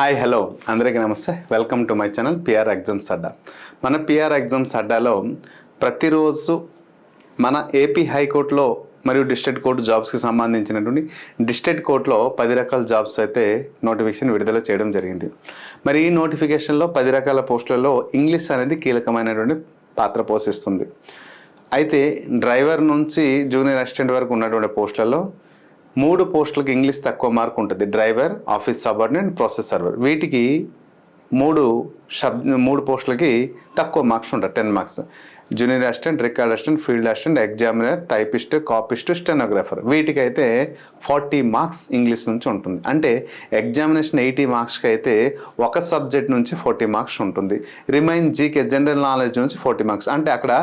Hi hello అందరికీ నమస్తే. Welcome to my channel PR exams అడ్డా. మన పిఆర్ ఎగ్జామ్స్ అడ్డాలో ప్రతిరోజు మన ఏపీ హైకోర్టులో మరియు డిస్ట్రిక్ట్ కోర్టు జాబ్స్కి సంబంధించినటువంటి డిస్ట్రిక్ట్ కోర్టులో 10 రకాల జాబ్స్ అయితే నోటిఫికేషన్ విడుదల చేయడం జరిగింది. మరి ఈ నోటిఫికేషన్లో 10 రకాల పోస్టులలో ఇంగ్లీష్ అనేది కీలకమైనటువంటి పాత్ర పోషిస్తుంది. అయితే డ్రైవర్ నుంచి జూనియర్ అసిస్టెంట్ వరకు ఉన్నటువంటి పోస్టులలో 3 పోస్టులకు ఇంగ్లీష్ తక్కువ మార్క్ ఉంటుంది. Driver, office subordinate, process server. వీటికి 3 పోస్టులకి తక్కువ మార్క్స్ ఉంటాయి, 10 marks. Junior assistant, record assistant, field assistant, examiner, typist, copyist, stenographer. వీటికైతే 40 మార్క్స్ ఇంగ్లీష్ నుంచి ఉంటుంది. అంటే ఎగ్జామినేషన్ 80 మార్క్స్కి అయితే ఒక సబ్జెక్ట్ నుంచి 40 మార్క్స్ ఉంటుంది. రిమైన్ జీకే జనరల్ నాలెడ్జ్ నుంచి 40 మార్క్స్. అంటే అక్కడ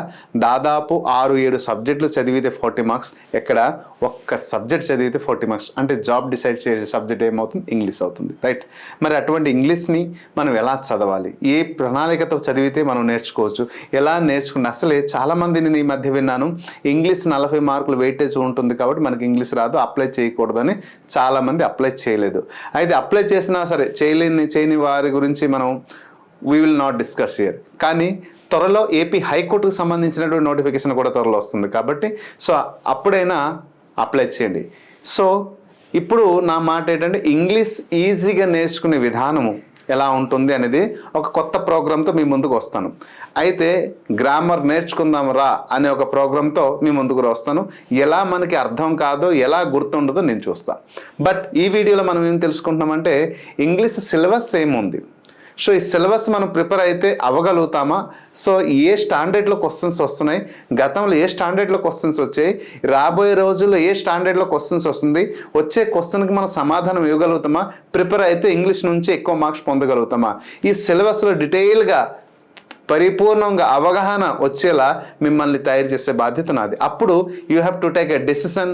దాదాపు 6-7 సబ్జెక్టులు చదివితే 40 మార్క్స్, ఎక్కడ ఒక్క సబ్జెక్ట్ చదివితే 40 మార్క్స్. అంటే జాబ్ డిసైడ్ చేసే సబ్జెక్ట్ ఏమవుతుంది? ఇంగ్లీష్ అవుతుంది, రైట్? మరి అటువంటి ఇంగ్లీష్ని మనం ఎలా చదవాలి, ఏ ప్రణాళికతో చదివితే మనం నేర్చుకోవచ్చు, ఎలా నేర్చుకున్న అసలే చాలామంది నేను ఈ మధ్య విన్నాను, ఇంగ్లీష్ 40 మార్కులు వెయిటేజ్ ఉంటుంది కాబట్టి మనకి ఇంగ్లీష్ రాదు, అప్లై చేయకూడదని చాలామంది అప్లై చేయలేదు. అయితే అప్లై చేసినా సరే చేయని వారి గురించి మనం we will not discuss here. కానీ త్వరలో ఏపీ హైకోర్టుకు సంబంధించినటువంటి నోటిఫికేషన్ కూడా త్వరలో వస్తుంది కాబట్టి సో అప్పుడైనా అప్లై చేయండి. సో ఇప్పుడు నా మాట ఏంటంటే ఇంగ్లీష్ ఈజీగా నేర్చుకునే విధానము ఎలా ఉంటుంది అనేది ఒక కొత్త ప్రోగ్రామ్తో మీ ముందుకు వస్తాను. అయితే గ్రామర్ నేర్చుకుందాం రా అనే ఒక ప్రోగ్రామ్తో మీ ముందుకు వస్తాను. ఎలా మనకి అర్థం కాదో, ఎలా గుర్తుండదో నేను చూస్తాను. బట్ ఈ వీడియోలో మనం ఏం తెలుసుకుంటున్నామంటే ఇంగ్లీష్ సిలబస్ ఏముంది, సో ఈ సిలబస్ మనం ప్రిపేర్ అయితే అవ్వగలుగుతామా, సో ఏ స్టాండర్డ్లో క్వశ్చన్స్ వస్తున్నాయి, గతంలో ఏ స్టాండర్డ్లో క్వశ్చన్స్ వచ్చాయి, రాబోయే రోజుల్లో ఏ స్టాండర్డ్లో క్వశ్చన్స్ వస్తుంది, వచ్చే క్వశ్చన్కి మనం సమాధానం ఇవ్వగలుగుతామా, ప్రిపేర్ అయితే ఇంగ్లీష్ నుంచి ఎక్కువ మార్క్స్ పొందగలుగుతామా, ఈ సిలబస్లో డీటెయిల్గా పరిపూర్ణంగా అవగాహన వచ్చేలా మిమ్మల్ని తయారు చేసే బాధ్యత నాది. అప్పుడు you have to take a decision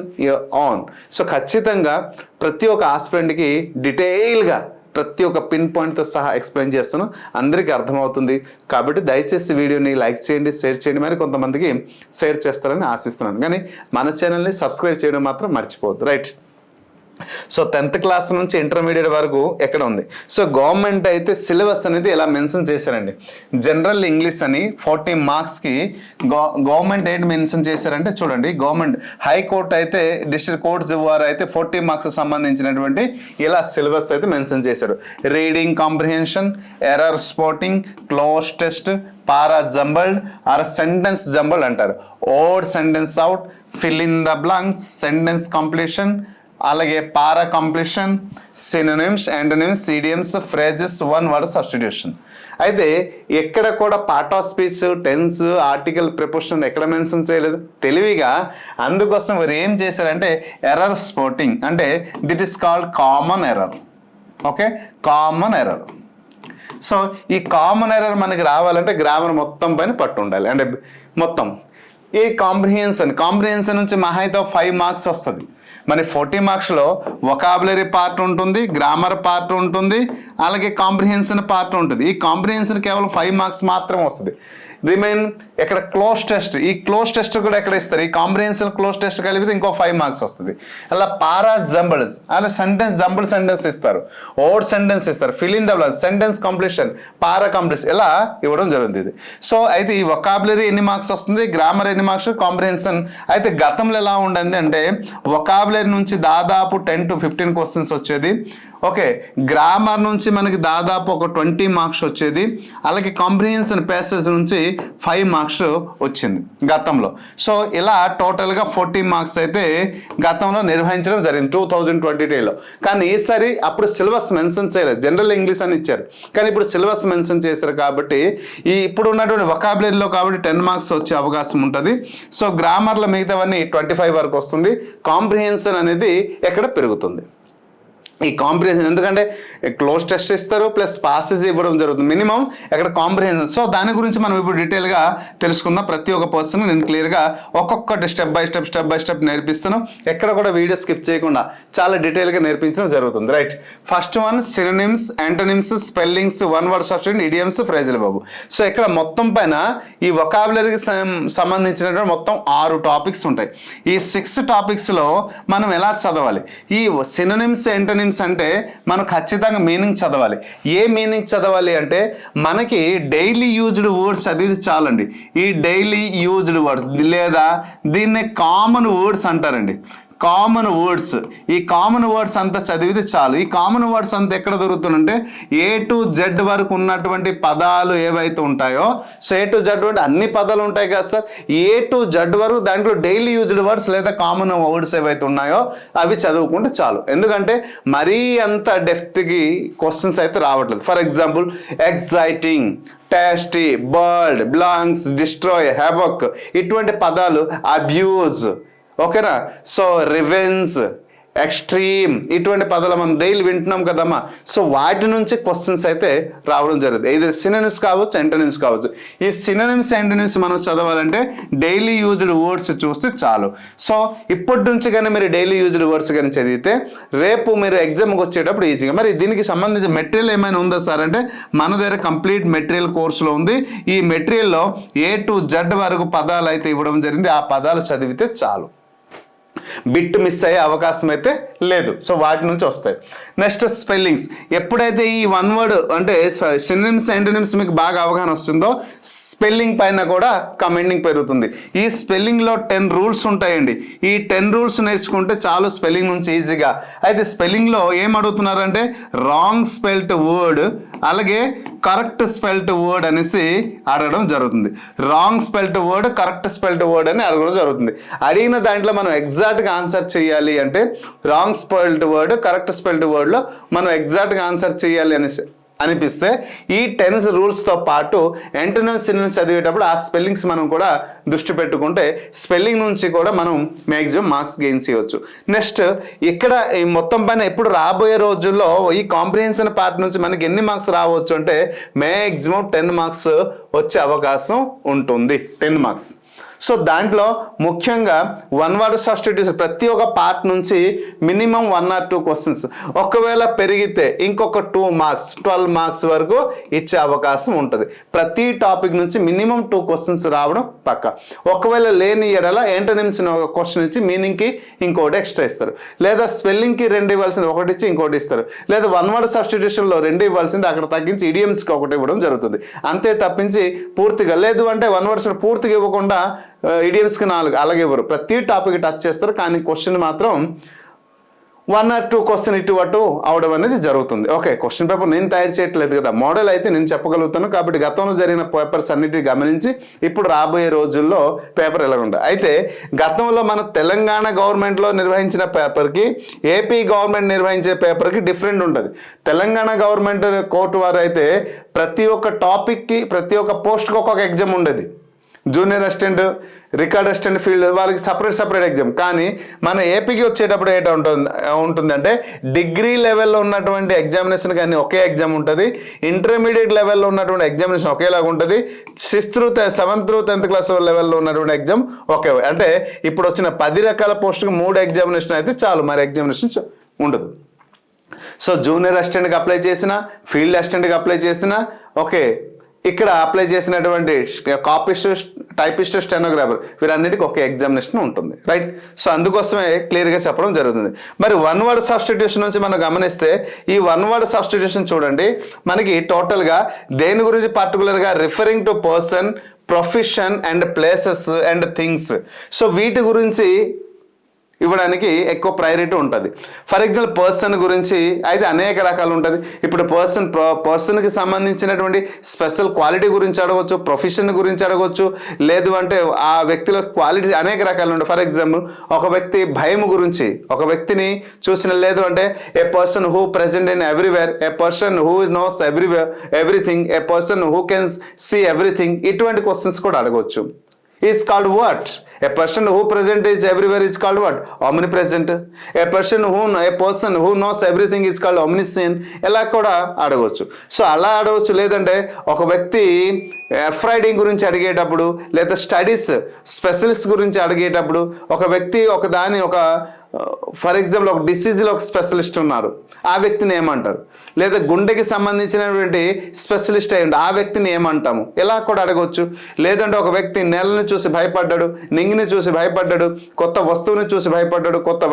on. So ఖచ్చితంగా ప్రతి ఒక్క ఆస్పిరెంట్కి డీటెయిల్గా ప్రతి ఒక్క పిన్ పాయింట్తో సహా ఎక్స్ప్లెయిన్ చేస్తాను, అందరికీ అర్థమవుతుంది. కాబట్టి దయచేసి వీడియోని లైక్ చేయండి, షేర్ చేయండి, మరి కొంతమందికి షేర్ చేస్తారని ఆశిస్తున్నాను. కానీ మన ఛానల్ని సబ్స్క్రైబ్ చేయడం మాత్రం మర్చిపోవద్దు, రైట్? సో 10th క్లాస్ నుంచి ఇంటర్మీడియట్ వరకు ఎక్కడ ఉంది? సో గవర్నమెంట్ అయితే సిలబస్ అనేది ఇలా మెన్షన్ చేశారండి. జనరల్ ఇంగ్లీష్ అని 40 మార్క్స్కి గవర్నమెంట్ ఏంటి మెన్షన్ చేశారంటే చూడండి, గవర్నమెంట్ హైకోర్టు అయితే డిస్ట్రిక్ట్ కోర్ట్స్ వారు అయితే 40 మార్క్స్ సంబంధించినటువంటి ఇలా సిలబస్ అయితే మెన్షన్ చేశారు. Reading comprehension, error spotting, cloze test, para jumbled or sentence jumbled అంటారు, odd sentence out, fill in the blanks, sentence completion, అలాగే para completion, synonyms, antonyms, idioms, phrases, one word substitution. అయితే ఎక్కడ కూడా part of speech, tense, article, preposition ఎక్కడ mention చేయలేదు తెలివిగా. అందుకోసం వారు ఏం చేశారంటే ఎర్రర్ స్పాటింగ్ అంటే that is called common error. Okay, common error. So ఈ కామన్ ఎర్రర్ మనకి రావాలంటే గ్రామర్ మొత్తం పైన పట్టు ఉండాలి. అంటే మొత్తం ఈ కాంప్రిహెన్షన్ నుంచి మహా అయితే 5 మార్క్స్ వస్తుంది. మరి 40 మార్క్స్లో వొకాబులరీ పార్ట్ ఉంటుంది, గ్రామర్ పార్ట్ ఉంటుంది, అలాగే కాంప్రిహెన్షన్ పార్ట్ ఉంటుంది. ఈ కాంప్రిహెన్షన్ కేవలం 5 మార్క్స్ మాత్రం వస్తుంది. రిమైన్ ఎక్కడ క్లోజ్ టెస్ట్, ఈ క్లోజ్ టెస్ట్ కూడా ఎక్కడ ఇస్తారు, ఈ కాంప్రిహెన్షన్ క్లోజ్ టెస్ట్ కలిపితే ఇంకో 5 మార్క్స్ వస్తుంది. అలా పారా జంబుల్స్, అలా సెంటెన్స్ జంబుల్ సెంటెన్స్ ఇస్తారు, ఓడ్ సెంటెన్స్ ఇస్తారు, fill in the blanks, sentence completion, para completion, ఇలా ఇవ్వడం జరుగుతుంది. సో అయితే ఈ వొకాబులరీ ఎన్ని మార్క్స్ వస్తుంది, గ్రామర్ ఎన్ని మార్క్స్, కాంప్రిహెన్షన్. అయితే గతంలో ఎలా ఉండేది అంటే వొకాబులరీ నుంచి దాదాపు 10 to 15 క్వశ్చన్స్ వచ్చేది. ఓకే, గ్రామర్ నుంచి మనకి దాదాపు ఒక 20 మార్క్స్ వచ్చేది, అలాగే కాంప్రిహెన్షన్ ప్యాసేజ్ నుంచి 5 మార్క్స్ వచ్చింది గతంలో. సో ఇలా టోటల్గా 40 మార్క్స్ అయితే గతంలో నిర్వహించడం జరిగింది 2022లో. కానీ ఈసారి అప్పుడు సిలబస్ మెన్షన్ చేయలేదు, జనరల్ ఇంగ్లీష్ అని ఇచ్చారు, కానీ ఇప్పుడు సిలబస్ మెన్షన్ చేశారు కాబట్టి ఈ ఇప్పుడు ఉన్నటువంటి వొకాబులరీలో కాబట్టి 10 మార్క్స్ వచ్చే అవకాశం ఉంటుంది. సో గ్రామర్లో మిగతావన్నీ 25 వరకు వస్తుంది. కాంప్రిహెన్షన్ అనేది ఎక్కడ పెరుగుతుంది ఈ కాంప్రిహెన్షన్, ఎందుకంటే క్లోజ్ టెస్ట్ ఇస్తారు ప్లస్ పాసెస్ ఇవ్వడం జరుగుతుంది మినిమం ఎక్కడ కాంప్రిహెన్షన్. సో దాని గురించి మనం ఇప్పుడు డీటెయిల్గా తెలుసుకుందాం. ప్రతి ఒక్క పర్సన్ నేను క్లియర్గా ఒక్కొక్కటి స్టెప్ బై స్టెప్ నేర్పిస్తాను. ఎక్కడ కూడా వీడియో స్కిప్ చేయకుండా చాలా డీటెయిల్గా నేర్పించడం జరుగుతుంది, right? First one synonyms, antonyms, spellings, one word substitution, idioms, ఫ్రేజులు బాబు. సో ఇక్కడ మొత్తం పైన ఈ వొకాబులరీకి సంబంధించినటువంటి మొత్తం 6 టాపిక్స్ ఉంటాయి. ఈ 6 టాపిక్స్లో మనం ఎలా చదవాలి, ఈ సినోనిమ్స్, యాంటోనిమ్స్ సింోనిమ్స్ అంటే మనం ఖచ్చితంగా మీనింగ్ చదవాలి. ఏ మీనింగ్ చదవాలి అంటే మనకి డైలీ యూజ్డ్ వర్డ్స్ చదివితే చాలండి. ఈ డైలీ యూజ్డ్ వర్డ్స్ లేదా దీన్నే కామన్ వర్డ్స్ అంటారండి. కామన్ వర్డ్స్, ఈ కామన్ వర్డ్స్ అంతా చదివితే చాలు. ఈ కామన్ వర్డ్స్ అంతా ఎక్కడ దొరుకుతుందంటే A to Z వరకు ఉన్నటువంటి పదాలు ఏవైతే ఉంటాయో, సో A to Z అంటే అన్ని పదాలు ఉంటాయి కదా సార్, A to Z వరకు దాంట్లో డైలీ యూజ్డ్ వర్డ్స్ లేదా కామన్ వర్డ్స్ ఏవైతే ఉన్నాయో అవి చదువుకుంటే చాలు. ఎందుకంటే మరీ అంత డెప్త్కి క్వశ్చన్స్ అయితే రావట్లేదు. For example exciting, tasty, bird, belongs, destroy, havoc ఇటువంటి పదాలు, అబ్యూజ్, ఓకేనా, సో రివెంజ్, ఎక్స్ట్రీమ్ ఇటువంటి పదాలు మనం డైలీ వింటున్నాం కదమ్మా. సో వాటి నుంచి క్వశ్చన్స్ అయితే రావడం జరుగుతుంది. ఇది సినోనిమ్స్ కావచ్చు, యాంటోనిమ్స్ కావచ్చు. ఈ సినోనిమ్స్, యాంటోనిమ్స్ మనం చదవాలంటే డైలీ యూజ్డ్ వర్డ్స్ చూస్తే చాలు. సో ఇప్పటి నుంచి కానీ మీరు డైలీ యూజ్డ్ వర్డ్స్ కానీ చదివితే రేపు మీరు ఎగ్జామ్కి వచ్చేటప్పుడు ఈజీగా. మరి దీనికి సంబంధించిన మెటీరియల్ ఏమైనా ఉందా సార్ అంటే మన దగ్గర కంప్లీట్ మెటీరియల్ కోర్సులో ఉంది. ఈ మెటీరియల్లో A to Z వరకు పదాలు అయితే ఇవ్వడం జరిగింది. ఆ పదాలు చదివితే చాలు, బిట్ మిస్ అయ్యే అవకాశం అయితే లేదు. సో వాటి నుంచి వస్తాయి. Next spellings. ఎప్పుడైతే ఈ వన్ వర్డ్ అంటే సినోనిమ్స్, యాంటోనిమ్స్ మీకు బాగా అవగాహన వస్తుందో స్పెల్లింగ్ పైన కూడా కమాండింగ్ పెరుగుతుంది. ఈ స్పెల్లింగ్లో 10 రూల్స్ ఉంటాయండి. ఈ 10 రూల్స్ నేర్చుకుంటే చాలు స్పెల్లింగ్ నుంచి ఈజీగా. అయితే స్పెల్లింగ్లో ఏం అడుగుతున్నారంటే రాంగ్ స్పెల్ట్ వర్డ్, అలాగే కరెక్ట్ స్పెల్ట్ వర్డ్ అనేసి అడగడం జరుగుతుంది. Wrong spelt word, correct spelt word అని అడగడం జరుగుతుంది. అడిగిన దాంట్లో మనం ఎగ్జాక్ట్గా ఆన్సర్ చేయాలి అంటే wrong spelt word, correct spelt వర్డ్లో మనం ఎగ్జాక్ట్గా ఆన్సర్ చేయాలి అనేసి అనిపిస్తే ఈ 10 రూల్స్తో పాటు యాంటోనిమ్స్, సినోనిమ్స్ చదివేటప్పుడు ఆ స్పెల్లింగ్స్ మనం కూడా దృష్టి పెట్టుకుంటే స్పెల్లింగ్ నుంచి కూడా మనం మ్యాక్సిమం మార్క్స్ గెయిన్ చేయవచ్చు. నెక్స్ట్ ఇక్కడ ఈ మొత్తం పైన ఎప్పుడు రాబోయే రోజుల్లో ఈ కాంప్రిహెన్షన్ పార్ట్ నుంచి మనకి ఎన్ని మార్క్స్ రావచ్చు అంటే మ్యాక్సిమం 10 మార్క్స్ వచ్చే అవకాశం ఉంటుంది. 10 మార్క్స్. సో దాంట్లో ముఖ్యంగా వన్ వర్డ్ సబ్స్టిట్యూషన్ ప్రతి ఒక్క పార్ట్ నుంచి మినిమం 1 or 2 క్వశ్చన్స్, ఒకవేళ పెరిగితే ఇంకొక 2 మార్క్స్ 12 మార్క్స్ వరకు ఇచ్చే అవకాశం ఉంటుంది. ప్రతి టాపిక్ నుంచి మినిమం 2 క్వశ్చన్స్ రావడం పక్క. ఒకవేళ లేని ఎడల యాంటోనిమ్స్ ఒక క్వశ్చన్ ఇచ్చి మీనింగ్కి ఇంకోటి ఎక్స్ట్రా ఇస్తారు, లేదా స్పెల్లింగ్కి 2 ఇవ్వాల్సింది ఒకటి ఇచ్చి ఇంకోటి ఇస్తారు, లేదా వన్ వర్డ్ సబ్స్టిట్యూషన్లో 2 ఇవ్వాల్సింది అక్కడ తగ్గించి ఇడియమ్స్కి ఒకటి ఇవ్వడం జరుగుతుంది. అంతే తప్పించి పూర్తిగా లేదు అంటే వన్ వర్డ్స్ పూర్తిగా ఇవ్వకుండా ఇడియమ్స్కి 4 అలాగే ఇవ్వరు. ప్రతి టాపిక్ టచ్ చేస్తారు, కానీ క్వశ్చన్ మాత్రం 1 or 2 క్వశ్చన్ ఇటు అటు అవడం అనేది జరుగుతుంది. ఓకే, క్వశ్చన్ పేపర్ నేను తయారు చేయట్లేదు కదా, మోడల్ అయితే నేను చెప్పగలుగుతాను. కాబట్టి గతంలో జరిగిన పేపర్స్ అన్నిటిని గమనించి ఇప్పుడు రాబోయే రోజుల్లో పేపర్ ఎలా ఉంటుంది. అయితే గతంలో మన తెలంగాణ గవర్నమెంట్లో నిర్వహించిన పేపర్కి ఏపీ గవర్నమెంట్ నిర్వహించే పేపర్కి డిఫరెంట్ ఉంటుంది. తెలంగాణ గవర్నమెంట్ కోర్టు వారు అయితే ప్రతి ఒక్క టాపిక్కి ప్రతి ఒక్క పోస్ట్కి ఒక్కొక్క ఎగ్జామ్ ఉండేది. Junior assistant, record assistant field వాళ్ళకి సపరేట్ ఎగ్జామ్. కానీ మన ఏపీకి వచ్చేటప్పుడు ఏంటో ఉంటుందంటే డిగ్రీ లెవెల్లో ఉన్నటువంటి ఎగ్జామినేషన్ కానీ ఒకే ఎగ్జామ్ ఉంటుంది, ఇంటర్మీడియట్ లెవెల్లో ఉన్నటువంటి ఎగ్జామినేషన్ ఒకేలాగా ఉంటుంది, 6th to 7th to 10th class లెవెల్లో ఉన్నటువంటి ఎగ్జామ్ ఒకే. అంటే ఇప్పుడు వచ్చిన 10 రకాల పోస్టుకి 3 ఎగ్జామినేషన్ అయితే చాలు, మరి ఎగ్జామినేషన్ ఉండదు. సో జూనియర్ అసిస్టెంట్కి అప్లై చేసిన, ఫీల్డ్ అసిస్టెంట్కి అప్లై చేసిన, ఓకే, ఇక్కడ అప్లై చేసినటువంటి కాపీస్ట్, టైపిస్ట్, స్టెనోగ్రాఫర్ వీరన్నిటికీ ఒక ఎగ్జామినేషన్ ఉంటుంది, రైట్. సో అందుకోసమే క్లియర్గా చెప్పడం జరుగుతుంది. మరి వన్ వర్డ్ సబ్స్టిట్యూషన్ నుంచి మనం గమనిస్తే ఈ వన్ వర్డ్ సబ్స్టిట్యూషన్ చూడండి, మనకి టోటల్గా దేని గురించి పర్టికులర్గా referring to person, profession and places and things. So వీటి గురించి ఇవ్వడానికి ఎక్కువ ప్రయారిటీ ఉంటుంది. ఫర్ ఎగ్జాంపుల్ పర్సన్ గురించి అయితే అనేక రకాలు ఉంటుంది. ఇప్పుడు పర్సన్కి సంబంధించినటువంటి స్పెషల్ క్వాలిటీ గురించి అడగవచ్చు, ప్రొఫెషన్ గురించి అడగవచ్చు, లేదు అంటే ఆ వ్యక్తిలో క్వాలిటీ అనేక రకాలు ఉంటాయి. ఫర్ ఎగ్జాంపుల్ ఒక వ్యక్తి భయం గురించి ఒక వ్యక్తిని చూసిన, లేదు అంటే a person who present in everywhere, a person who knows everything, a person who can see everything, ఇటువంటి క్వశ్చన్స్ కూడా అడగవచ్చు. Is called what? A person who present is everywhere is called what? Omnipresent. A person who knows everything is called omniscient. ఎలా కూడా అడగవచ్చు. So అలా అడగవచ్చు. లేదంటే ఒక వ్యక్తి ఎఫ్రైడింగ్ గురించి అడిగేటప్పుడు, లేదా స్టడీస్ స్పెషలిస్ట్ గురించి అడిగేటప్పుడు, ఒక వ్యక్తి ఒక ఫర్ ఎగ్జాంపుల్ ఒక డిసీజ్లో ఒక స్పెషలిస్ట్ ఉన్నారు, ఆ వ్యక్తిని ఏమంటారు? లేదా గుండెకి సంబంధించినటువంటి స్పెషలిస్ట్ అయ్యండి, ఆ వ్యక్తిని ఏమంటాము? ఇలా కూడా అడగవచ్చు. లేదంటే ఒక వ్యక్తి నెలను చూసి భయపడ్డాడు, నింగి దొంగిని చూసి భయపడ్డాడు, కొత్త వస్తువుని చూసి భయపడ్డాడు, కొత్త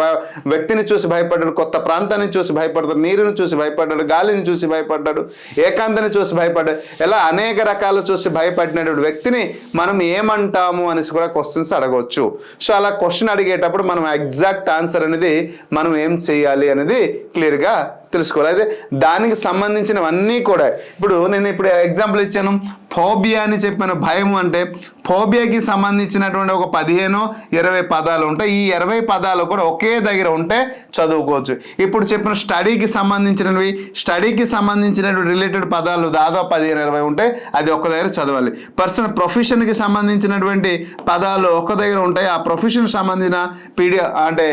వ్యక్తిని చూసి భయపడ్డాడు, కొత్త ప్రాంతాన్ని చూసి భయపడ్డాడు, నీరుని చూసి భయపడ్డాడు, గాలిని చూసి భయపడ్డాడు, ఏకాంతాన్ని చూసి భయపడ్డాడు. ఇలా అనేక రకాలు చూసి భయపడినటువంటి వ్యక్తిని మనం ఏమంటాము అనేసి కూడా క్వశ్చన్స్ అడగవచ్చు. సో అలా క్వశ్చన్ అడిగేటప్పుడు మనం ఎగ్జాక్ట్ ఆన్సర్ అనేది మనం ఏం చేయాలి అనేది క్లియర్గా తెలుసుకోవాలి. అయితే దానికి సంబంధించినవన్నీ కూడా ఇప్పుడు నేను ఎగ్జాంపుల్ ఇచ్చాను, ఫోబియా అని చెప్పాను. భయం అంటే ఫోబియాకి సంబంధించినటువంటి ఒక 15-20 పదాలు ఉంటాయి. ఈ 20 పదాలు కూడా ఒకే దగ్గర ఉంటే చదువుకోవచ్చు. ఇప్పుడు చెప్పిన స్టడీకి సంబంధించినటువంటి రిలేటెడ్ పదాలు దాదాపు 15-20 ఉంటాయి, అది ఒక్క దగ్గర చదవాలి. ప్రొఫెషన్కి సంబంధించినటువంటి పదాలు ఒక్క దగ్గర ఉంటాయి, ఆ ప్రొఫెషన్ సంబంధించిన అంటే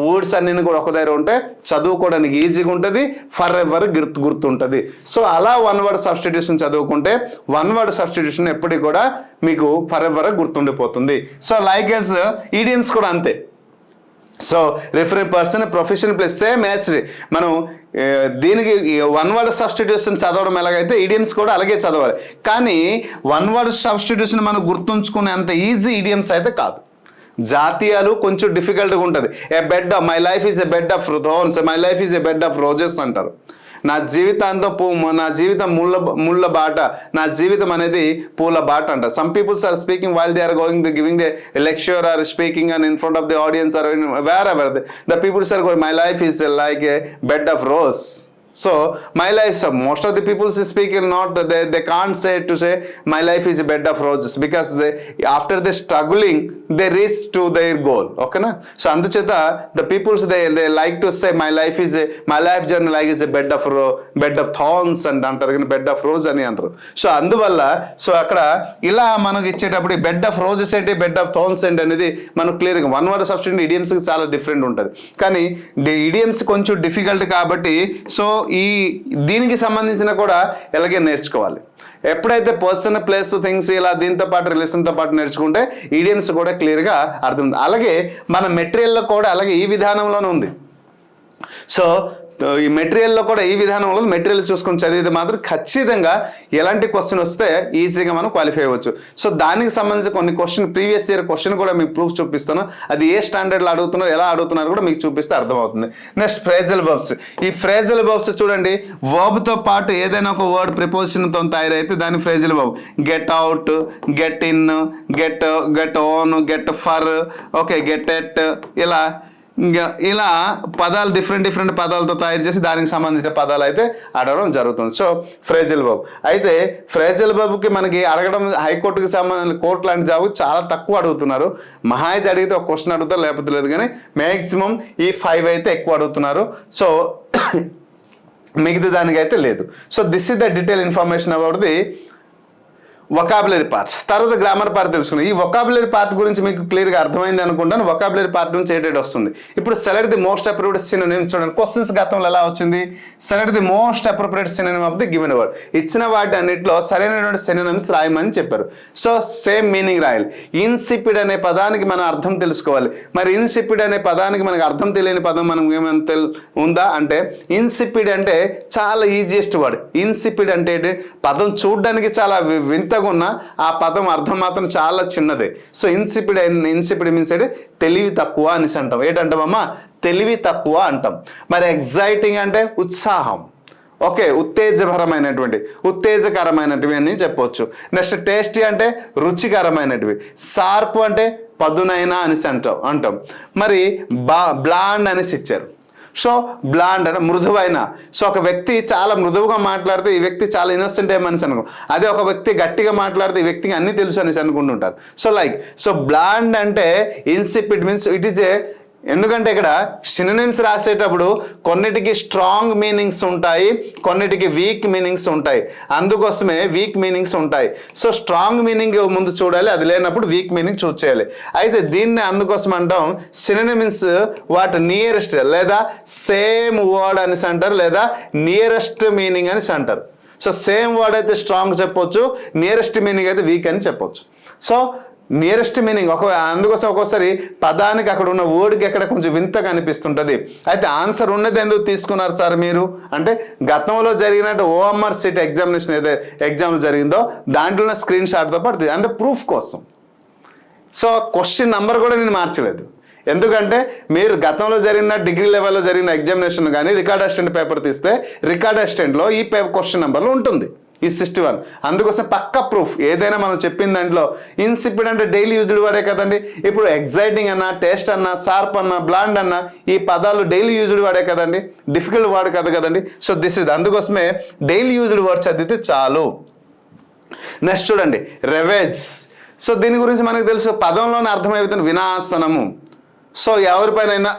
వర్డ్స్ అన్ని కూడా ఒక దగ్గర ఉంటే చదువుకోవడానికి ఈజీగా ఉంటుంది, ఫర్ ఎవర్ గుర్తుంటుంది. సో అలా వన్ వర్డ్ సబ్స్టిట్యూషన్ చదువుకుంటే వన్ వర్డ్ సబ్స్టిట్యూషన్ ఎప్పటికీ కూడా మీకు ఫర్ ఎవర్ గుర్తుండిపోతుంది. సో లైక్ యాజ్ ఈడియమ్స్ కూడా అంతే. So referent person, profession plus same actually మనం దీనికి వన్ వర్డ్ సబ్స్టిట్యూషన్ చదవడం ఎలాగైతే ఈడియమ్స్ కూడా అలాగే చదవాలి. కానీ వన్ వర్డ్ సబ్స్టిట్యూషన్ మనం గుర్తుంచుకునే అంత ఈజీ ఈడియమ్స్ అయితే కాదు. జాతీయాలు కొంచెం డిఫికల్ట్గా ఉంటుంది. My life is a bed of thorns, my life is a bed of roses అంటారు. నా జీవితం ముళ్ళ బాట, నా జీవితం అనేది పూల బాట అంటారు. Some peoples are speaking while they are giving the lecture or speaking and in front of the audience or wherever the peoples are going my life is like a bed of rose. So my life, so most of the people speaking not they can't say my life is a bed of roses because after they struggling they reach to their goal. Okay na? So అందుచేత the peoples they like to say my life journey like is a bed of thorns and అంటారు కానీ bed of roses అని అంటారు. So అందువల్ల so అక్కడ ఇలా మనకి ఇచ్చేటప్పుడు బెడ్ ఆఫ్ రోజెస్ ఏంటి, బెడ్ ఆఫ్ థార్న్స్ ఏంటి అనేది మనకు క్లియర్గా వన్ వర్డ్ సబ్స్టిట్యూషన్ ఇడియమ్స్కి చాలా డిఫరెంట్ ఉంటుంది. కానీ ఇడియమ్స్ కొంచెం డిఫికల్ట్ కాబట్టి సో ఈ దీనికి సంబంధించిన కూడా ఎలాగే నేర్చుకోవాలి. ఎప్పుడైతే పర్సన్, ప్లేస్, థింగ్స్ ఇలా దీంతో పాటు రిలేషన్తో పాటు నేర్చుకుంటే ఈడియమ్స్ కూడా క్లియర్గా అర్థం. అలాగే మన మెటీరియల్లో కూడా అలాగే ఈ విధానంలోనే ఉంది. సో ఈ మెటీరియల్లో కూడా ఈ విధానంలో మెటీరియల్ చూసుకొని చదివితే మాత్రం ఖచ్చితంగా ఎలాంటి క్వశ్చన్ వస్తే ఈజీగా మనం క్వాలిఫై అవ్వచ్చు. సో దానికి సంబంధించి కొన్ని ప్రీవియస్ ఇయర్ క్వశ్చన్ కూడా మీకు ప్రూఫ్ చూపిస్తాను. అది ఏ స్టాండర్డ్లో అడుగుతున్నారు, ఎలా అడుగుతున్నారు కూడా మీకు చూపిస్తే అర్థమవుతుంది. Next phrasal verbs. ఈ ఫ్రేజల్ వర్బ్స్ చూడండి, వర్బ్తో పాటు ఏదైనా ఒక వర్డ్ ప్రిపోజిషన్తో తయారైతే దాన్ని phrasal verb. Get out, get in, get on, get for, okay, get at, ఇలా పదాలు డిఫరెంట్ పదాలతో తయారు చేసి దానికి సంబంధించిన పదాలు అయితే అడగడం జరుగుతుంది. So phrasal verb. అయితే ఫ్రేజల్ వర్బ్కి మనకి అడగడం హైకోర్టుకి సంబంధించిన కోర్టు లాంటి జాబ్ చాలా తక్కువ అడుగుతున్నారు. మహా అయితే అడిగితే ఒక క్వశ్చన్ అడుగుతారు, లేకపోతే లేదు. కానీ మ్యాక్సిమం ఈ 5 అయితే ఎక్కువ అడుగుతున్నారు. సో మిగతా దానికైతే లేదు. So this is the detail information about the vocabulary part. తర్వాత గ్రామర్ పార్ట్ తెలుసుకున్నాం. ఈ వొకాబులరీ పార్ట్ గురించి మీకు క్లియర్గా అర్థమైంది అనుకుంటాను. వొకాబులరీ పార్ట్ నుంచి ఏటేట్ వస్తుంది. ఇప్పుడు select the most appropriate synonyms. చూడండి క్వశ్చన్స్ గతంలో ఎలా వచ్చింది. Select the most appropriate synonym of the given word. ఇచ్చిన వాటి అన్నింటిలో సరైనటువంటి సినోనిమ్స్ రాయమని చెప్పారు. సో సేమ్ మీనింగ్ రాయాలి. ఇన్సిపిడ్ అనే పదానికి మనం అర్థం తెలుసుకోవాలి. మరి ఇన్సిపిడ్ అనే పదానికి మనకు అర్థం తెలియని పదం మనం ఏమైనా ఉందా అంటే, ఇన్సిపిడ్ అంటే చాలా ఈజియెస్ట్ వర్డ్. ఇన్సిపిడ్ అంటే పదం చూడడానికి చాలా వింత ఉన్న ఆ పదం అర్థం మాత్రం చాలా చిన్నదే. సో ఇన్సిపిడ్ మీన్స్ అంటే తెలివి తక్కువ అనేసి అంటాం. ఏంటంటామమ్మా, తెలివి తక్కువ అంటాం. మరి ఎగ్జైటింగ్ అంటే ఉత్సాహం, ఓకే, ఉత్తేజకరమైనటివి అని చెప్పవచ్చు. నెక్స్ట్ టేస్టీ అంటే రుచికరమైనటివి. షార్ప్ అంటే పదునైన అనేసి అంటాం. మరి బ్లాండ్ అనేసి ఇచ్చారు. సో బ్లాండ్ అంటే మృదువైన. సో ఒక వ్యక్తి చాలా మృదువుగా మాట్లాడితే ఈ వ్యక్తి చాలా ఇన్నోసెంట్ ఏమనేసి అనుకో. అదే ఒక వ్యక్తి గట్టిగా మాట్లాడితే ఈ వ్యక్తికి అన్నీ తెలుసు అనేసి అనుకుంటుంటారు. సో బ్లాండ్ అంటే ఇన్సిపిడ్ మీన్స్ ఇట్ ఈస్ ఏ ఎందుకంటే ఇక్కడ సినోనిమ్స్ రాసేటప్పుడు కొన్నిటికి స్ట్రాంగ్ మీనింగ్స్ ఉంటాయి, కొన్నిటికి వీక్ మీనింగ్స్ ఉంటాయి. అందుకోసమే వీక్ మీనింగ్స్ ఉంటాయి. సో స్ట్రాంగ్ మీనింగ్ ముందు చూడాలి, అది లేనప్పుడు వీక్ మీనింగ్ చూస్ చేయాలి. అయితే దీన్ని అందుకోసం అంటాం సినోనిమ్స్ వాటి నియరెస్ట్ లేదా సేమ్ వర్డ్ అనేసి అంటారు, లేదా నియరెస్ట్ మీనింగ్ అనేసి అంటారు. సో సేమ్ వర్డ్ అయితే స్ట్రాంగ్ చెప్పొచ్చు, నియరెస్ట్ మీనింగ్ అయితే వీక్ అని చెప్పొచ్చు. సో నియరెస్ట్ మీనింగ్ అందుకోసం ఒక్కోసారి పదానికి అక్కడ ఉన్న వర్డ్కి ఎక్కడ కొంచెం వింతగా అనిపిస్తుంటుంది. అయితే ఆన్సర్ ఉన్నది ఎందుకు తీసుకున్నారు సార్ మీరు అంటే, గతంలో జరిగినట్టు OMR సెట్ ఎగ్జామినేషన్ ఏదైతే ఎగ్జామ్ జరిగిందో దాంట్లో స్క్రీన్ షాట్తో పడుతుంది అంటే ప్రూఫ్ కోసం. సో క్వశ్చన్ నెంబర్ కూడా నేను మార్చలేదు, ఎందుకంటే మీరు గతంలో జరిగిన డిగ్రీ లెవెల్లో జరిగిన ఎగ్జామినేషన్ కానీ రికార్డ్ అసిస్టెంట్ పేపర్ తీస్తే రికార్డ్ అసిస్టెంట్లో ఈ క్వశ్చన్ నెంబర్లో ఉంటుంది ఈ 61. అందుకోసం పక్క ప్రూఫ్ ఏదైనా మనం చెప్పిన దాంట్లో ఇన్సిపిడ్ అంటే డైలీ యూజ్డ్ వర్డే కదండి. ఇప్పుడు ఎగ్జైటింగ్ అన్నా, టేస్ట్ అన్నా, షార్ప్ అన్నా, బ్లాండ్ అన్నా ఈ పదాలు డైలీ యూజ్డ్ వర్డే కదండి, డిఫికల్ట్ వర్డ్ కదా కదండి. సో దిస్ ఇస్ అందుకోసమే డైలీ యూజ్డ్ వర్డ్స్ చదివితే చాలు. నెక్స్ట్ చూడండి రెవేజ్. సో దీని గురించి మనకు తెలుసు, పదంలోనే అర్థమైపోతుంది వినాశనము. సో ఎవరిపైనైనా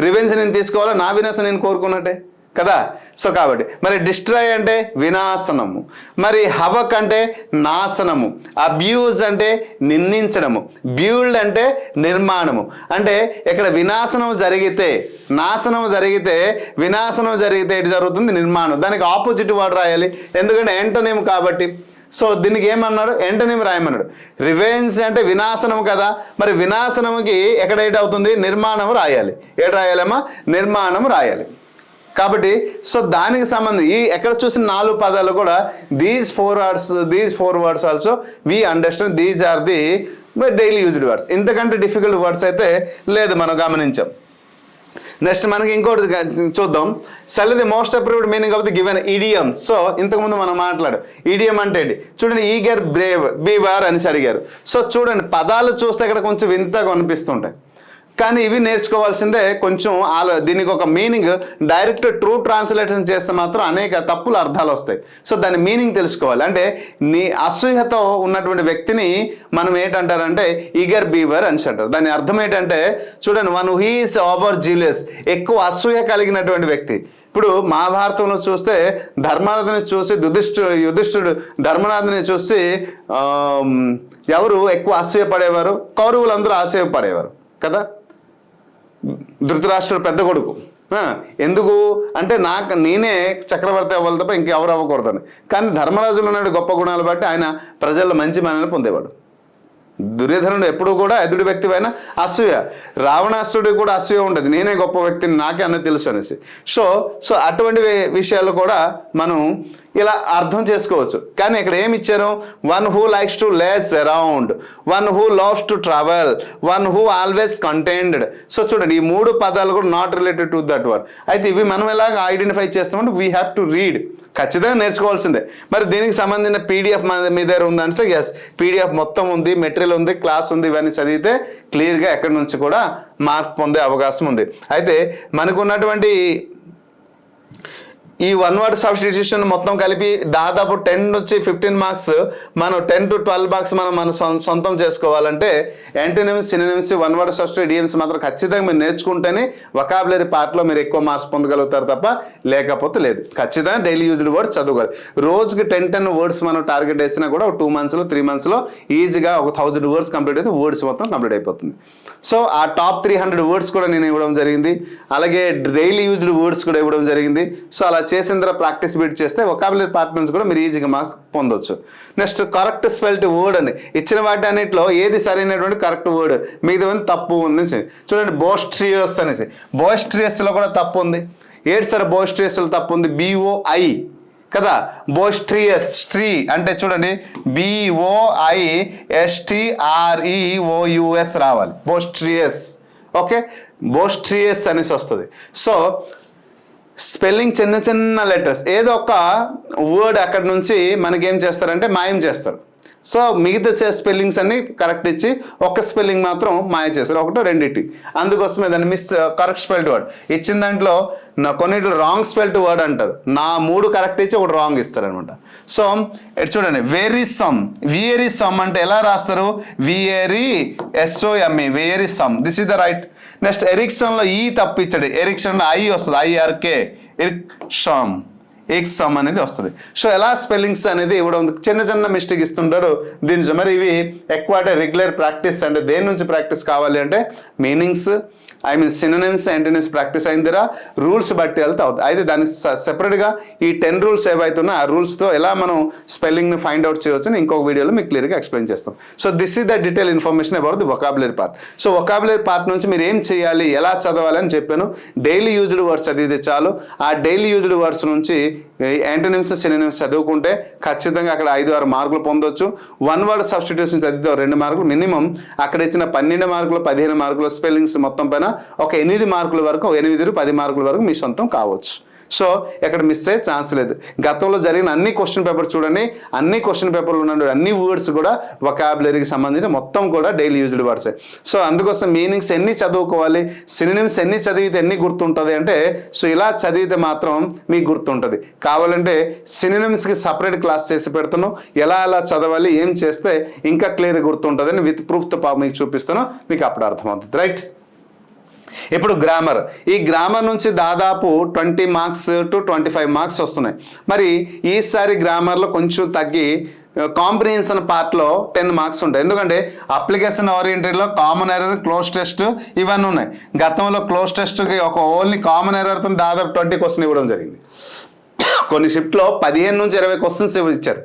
రివెంజ్ నేను తీసుకోవాలో నా వినాశనం నేను కోరుకున్నట్టే కదా. సో కాబట్టి మరి డిస్ట్రాయ్ అంటే వినాశనము, మరి హవక్ అంటే నాశనము, అబ్యూజ్ అంటే నిందించడము, బ్యూల్డ్ అంటే నిర్మాణము. అంటే ఇక్కడ వినాశనం జరిగితే ఎటు జరుగుతుంది నిర్మాణం. దానికి ఆపోజిట్ వర్డ్ రాయాలి, ఎందుకంటే యాంటోనిమ్ కాబట్టి. సో దీనికి ఏమన్నాడు, యాంటోనిమ్ రాయమన్నాడు. రివెంజ్ అంటే వినాశనం కదా, మరి వినాశనముకి ఎక్కడ ఏట్ అవుతుంది నిర్మాణం రాయాలి. ఏట రాయాలమ్మా నిర్మాణం రాయాలి. కాబట్టి సో దానికి సంబంధించి ఎక్కడ చూసిన 4 పదాలు కూడా these four words also we understand these are the daily used words. ఇంతకంటే డిఫికల్ట్ వర్డ్స్ అయితే లేదు, మనం గమనించాం. నెక్స్ట్ మనకి ఇంకోటి చూద్దాం. Select the most approved meaning of the given idiom. So ఇంతకుముందు మనం మాట్లాడు ఇడియం అంటే ఏంటి చూడండి, ఈగర్, బ్రేవ్, బీవర్ అనేసి అడిగారు. సో చూడండి పదాలు చూస్తే ఇక్కడ కొంచెం వింతగా అనిపిస్తుంటాయి, కానీ ఇవి నేర్చుకోవాల్సిందే. కొంచెం దీనికి ఒక మీనింగ్ డైరెక్ట్ ట్రూ ట్రాన్స్లేషన్ చేస్తే మాత్రం అనేక తప్పుల అర్థాలు వస్తాయి. సో దాని మీనింగ్ తెలుసుకోవాలి. అంటే నీ అసూయతో ఉన్నటువంటి వ్యక్తిని మనం ఏంటంటారంటే ఈగర్ బీవర్ అని అంటారు. దాని అర్థం ఏంటంటే చూడండి, one who is over jealous, ఎక్కువ అసూయ కలిగినటువంటి వ్యక్తి. ఇప్పుడు మహాభారతంలో చూస్తే ధర్మరాజుని చూసి యుధిష్ఠుడు ధర్మరాజుని చూసి ఎవరు ఎక్కువ అసూయపడేవారు, కౌరవులందరూ అసూయపడేవారు కదా. ధృతరాష్ట్రుడు పెద్ద కొడుకు. ఎందుకు అంటే నేనే చక్రవర్తి అవ్వాలి తప్ప ఇంకెవరు అవ్వకూడదని. కానీ ధర్మరాజులో ఉన్న గొప్ప గుణాలు బట్టి ఆయన ప్రజల్లో మంచి మనల్ని పొందేవాడు. దుర్యోధనుడు ఎప్పుడు కూడా ఎదుటి వ్యక్తి పైన అసూయ, రావణాసుడికి కూడా అసూయ ఉండదు, నేనే గొప్ప వ్యక్తిని నాకే అన్నది తెలుసు అనేసి. సో అటువంటి విషయాలు కూడా మనం ఇలా అర్థం చేసుకోవచ్చు. కానీ ఇక్కడ ఏమి ఇచ్చారు, one who likes to laze around, one who loves to travel, one who always contented. So చూడండి ఈ 3 పదాలు కూడా not related to that word. అయితే ఇవి మనం ఎలాగ ఐడెంటిఫై చేస్తామంటే వీ హ్యావ్ టు రీడ్, ఖచ్చితంగా నేర్చుకోవాల్సిందే. మరి దీనికి సంబంధించిన పీడిఎఫ్ మీ దగ్గర ఉందంటే ఎస్, పీడిఎఫ్ మొత్తం ఉంది, మెటీరియల్ ఉంది, క్లాస్ ఉంది. ఇవన్నీ చదివితే క్లియర్గా ఎక్కడి నుంచి కూడా మార్క్ పొందే అవకాశం ఉంది. అయితే మనకు ఉన్నటువంటి ఈ 1 వర్డ్ సబ్స్టిట్యూషన్ మొత్తం కలిపి దాదాపు 10 నుంచి 15 మార్క్స్, మనం 10 to 12 మార్క్స్ మనం సొంతం చేసుకోవాలంటే antonyms, synonyms, 1 word substitute idioms మాత్రం ఖచ్చితంగా మీరు నేర్చుకుంటేనే వొకాబులరీ పార్ట్లో మీరు ఎక్కువ మార్క్స్ పొందగలుగుతారు తప్ప లేకపోతే లేదు. ఖచ్చితంగా డైలీ యూజ్డ్ వర్డ్స్ చదవాలి. రోజుకి 10 వర్డ్స్ మనం టార్గెట్ వేసినా కూడా ఒక 2 monthsలో 3 monthsలో ఈజీగా ఒక 1000 వర్డ్స్ కంప్లీట్ అయితే వర్డ్స్ మొత్తం కంప్లీట్ అయిపోతుంది. సో ఆ టాప్ 300 వర్డ్స్ కూడా నేను ఇవ్వడం జరిగింది, అలాగే డైలీ యూజ్డ్ వర్డ్స్ కూడా ఇవ్వడం జరిగింది. సో అలా చేసిన తర్వాత ప్రాక్టీస్ బీట్ చేస్తే వొకాబులరీ పార్ట్ నుంచి కూడా మీరు ఈజీగా మార్క్స్ పొందొచ్చు. నెక్స్ట్ కరెక్ట్ స్పెల్డ్ వర్డ్ అని ఇచ్చిన వాటి అన్నింటిలో ఏది సరైనటువంటి కరెక్ట్ వర్డ్, మిగతా తప్పు ఉంది. చూడండి బోస్ట్రియస్ అనేసి, బోస్ట్రియస్లో కూడా తప్పు ఉంది. ఏడు సార్ బోస్ట్రియస్లో తప్పు ఉంది, BOI కదా. బోస్ట్రియస్ స్ట్రీ అంటే చూడండి BOISTREOUS రావాలి, బోస్ట్రియస్. ఓకే, బోస్ట్రియస్ అనేసి వస్తుంది. సో స్పెల్లింగ్ చిన్న లెటర్స్, ఏదో ఒక వర్డ్ అక్కడ నుంచి మనకేం చేస్తారంటే మాయం చేస్తారు. సో మిగతా స్పెల్లింగ్స్ అన్ని కరెక్ట్ ఇచ్చి ఒక్క స్పెల్లింగ్ మాత్రం మాయ చేస్తారు, ఒకటో రెండింటి. అందుకోసమే దాన్ని కరెక్ట్ స్పెల్డ్ వర్డ్ ఇచ్చిన దాంట్లో కొన్నిట్లో రాంగ్ స్పెల్డ్ వర్డ్ అంటారు, 3 కరెక్ట్ ఇచ్చి ఒకటి రాంగ్ ఇస్తారు అనమాట. సో చూడండి వెరీసమ్, వియరీసమ్ అంటే ఎలా రాస్తారు, VARISOME, wearisome, this is the right. Next ఎరిక్సన్లో ఈ తప్పు ఇచ్చాడు, ఎరిక్సన్లో I వస్తుంది, IRK, ఎక్సమ్ అనేది వస్తుంది. సో ఎలా స్పెల్లింగ్స్ అనేది ఇవ్వడం చిన్న మిస్టేక్ ఇస్తుంటాడు దీని. మరి ఇవి ఎక్కువ అంటే రెగ్యులర్ ప్రాక్టీస్, అంటే దేని నుంచి ప్రాక్టీస్ కావాలి అంటే మీనింగ్స్, సినోనిమ్స్, యాంటోనిమ్స్ ప్రాక్టీస్ అయిన దగ్గర రూల్స్ బట్టి వెళ్తే అవుతుంది. అయితే దానికి సెపరేట్గా ఈ 10 రూల్స్ ఏవైతున్నా ఆ రూల్స్తో ఎలా మనం స్పెల్లింగ్ని ఫైండ్ అవుట్ చేయవచ్చు అని ఇంకొక వీడియోలో మీకు క్లియర్గా ఎక్స్ప్లెయిన్ చేస్తాం. So this is the detail information about the vocabulary part. So vocabulary part నుంచి మీరు ఏం చేయాలి, ఎలా చదవాలి అని చెప్పాను. డైలీ యూజ్డ్ వర్డ్స్ చదివితే చాలు. ఆ డైలీ యూజ్డ్ వర్డ్స్ నుంచి యాంటోనిమ్స్ సినోనిమ్స్ చదువుకుంటే ఖచ్చితంగా అక్కడ 5-6 మార్కులు పొందొచ్చు. వన్ వర్డ్ సబ్స్టిట్యూషన్ చదివితే 2 మార్కులు మినిమం, అక్కడ ఇచ్చిన 12 మార్కులు 15 మార్కులు స్పెల్లింగ్స్ మొత్తం పైన ఒక 8 మార్కుల వరకు 8-10 మార్కుల వరకు మీ సొంతం కావచ్చు. సో ఎక్కడ మిస్ అయ్యే ఛాన్స్ లేదు. గతంలో జరిగిన అన్ని క్వశ్చన్ పేపర్ చూడండి, అన్ని క్వశ్చన్ పేపర్లు ఉన్న అన్ని వర్డ్స్ కూడా వొకాబులరీకి సంబంధించిన మొత్తం కూడా డైలీ యూజ్డ్ వర్డ్సే. సో అందుకోసం మీనింగ్స్ ఎన్ని చదువుకోవాలి, సినోనిమ్స్ ఎన్ని చదివితే ఎన్ని గుర్తుంటుంది అంటే, సో ఇలా చదివితే మాత్రం మీకు గుర్తుంటుంది. కావాలంటే సినోనిమ్స్కి సపరేట్ క్లాస్ చేసి పెడుతున్నాం, ఎలా చదవాలి ఏం చేస్తే ఇంకా క్లియర్గా గుర్తుంటుందని విత్ ప్రూఫ్తో మీకు చూపిస్తాను, మీకు అప్పుడు అర్థమవుతుంది. రైట్, ఇప్పుడు గ్రామర్. ఈ గ్రామర్ నుంచి దాదాపు 20 మార్క్స్ టు 25 మార్క్స్ వస్తున్నాయి. మరి ఈసారి గ్రామర్లో కొంచెం తగ్గి కాంప్రిహెన్షన్ పార్ట్లో 10 మార్క్స్ ఉంటాయి. ఎందుకంటే అప్లికేషన్ ఓరియంటెడ్లో కామన్ ఎర్రర్, క్లోజ్ టెస్ట్ ఇవన్నీ ఉన్నాయి. గతంలో క్లోజ్ టెస్ట్కి ఒక ఓన్లీ కామన్ ఎర్రర్తో దాదాపు 20 క్వశ్చన్ ఇవ్వడం జరిగింది. కొన్ని షిఫ్ట్లో 15-20 క్వశ్చన్స్ ఇచ్చారు.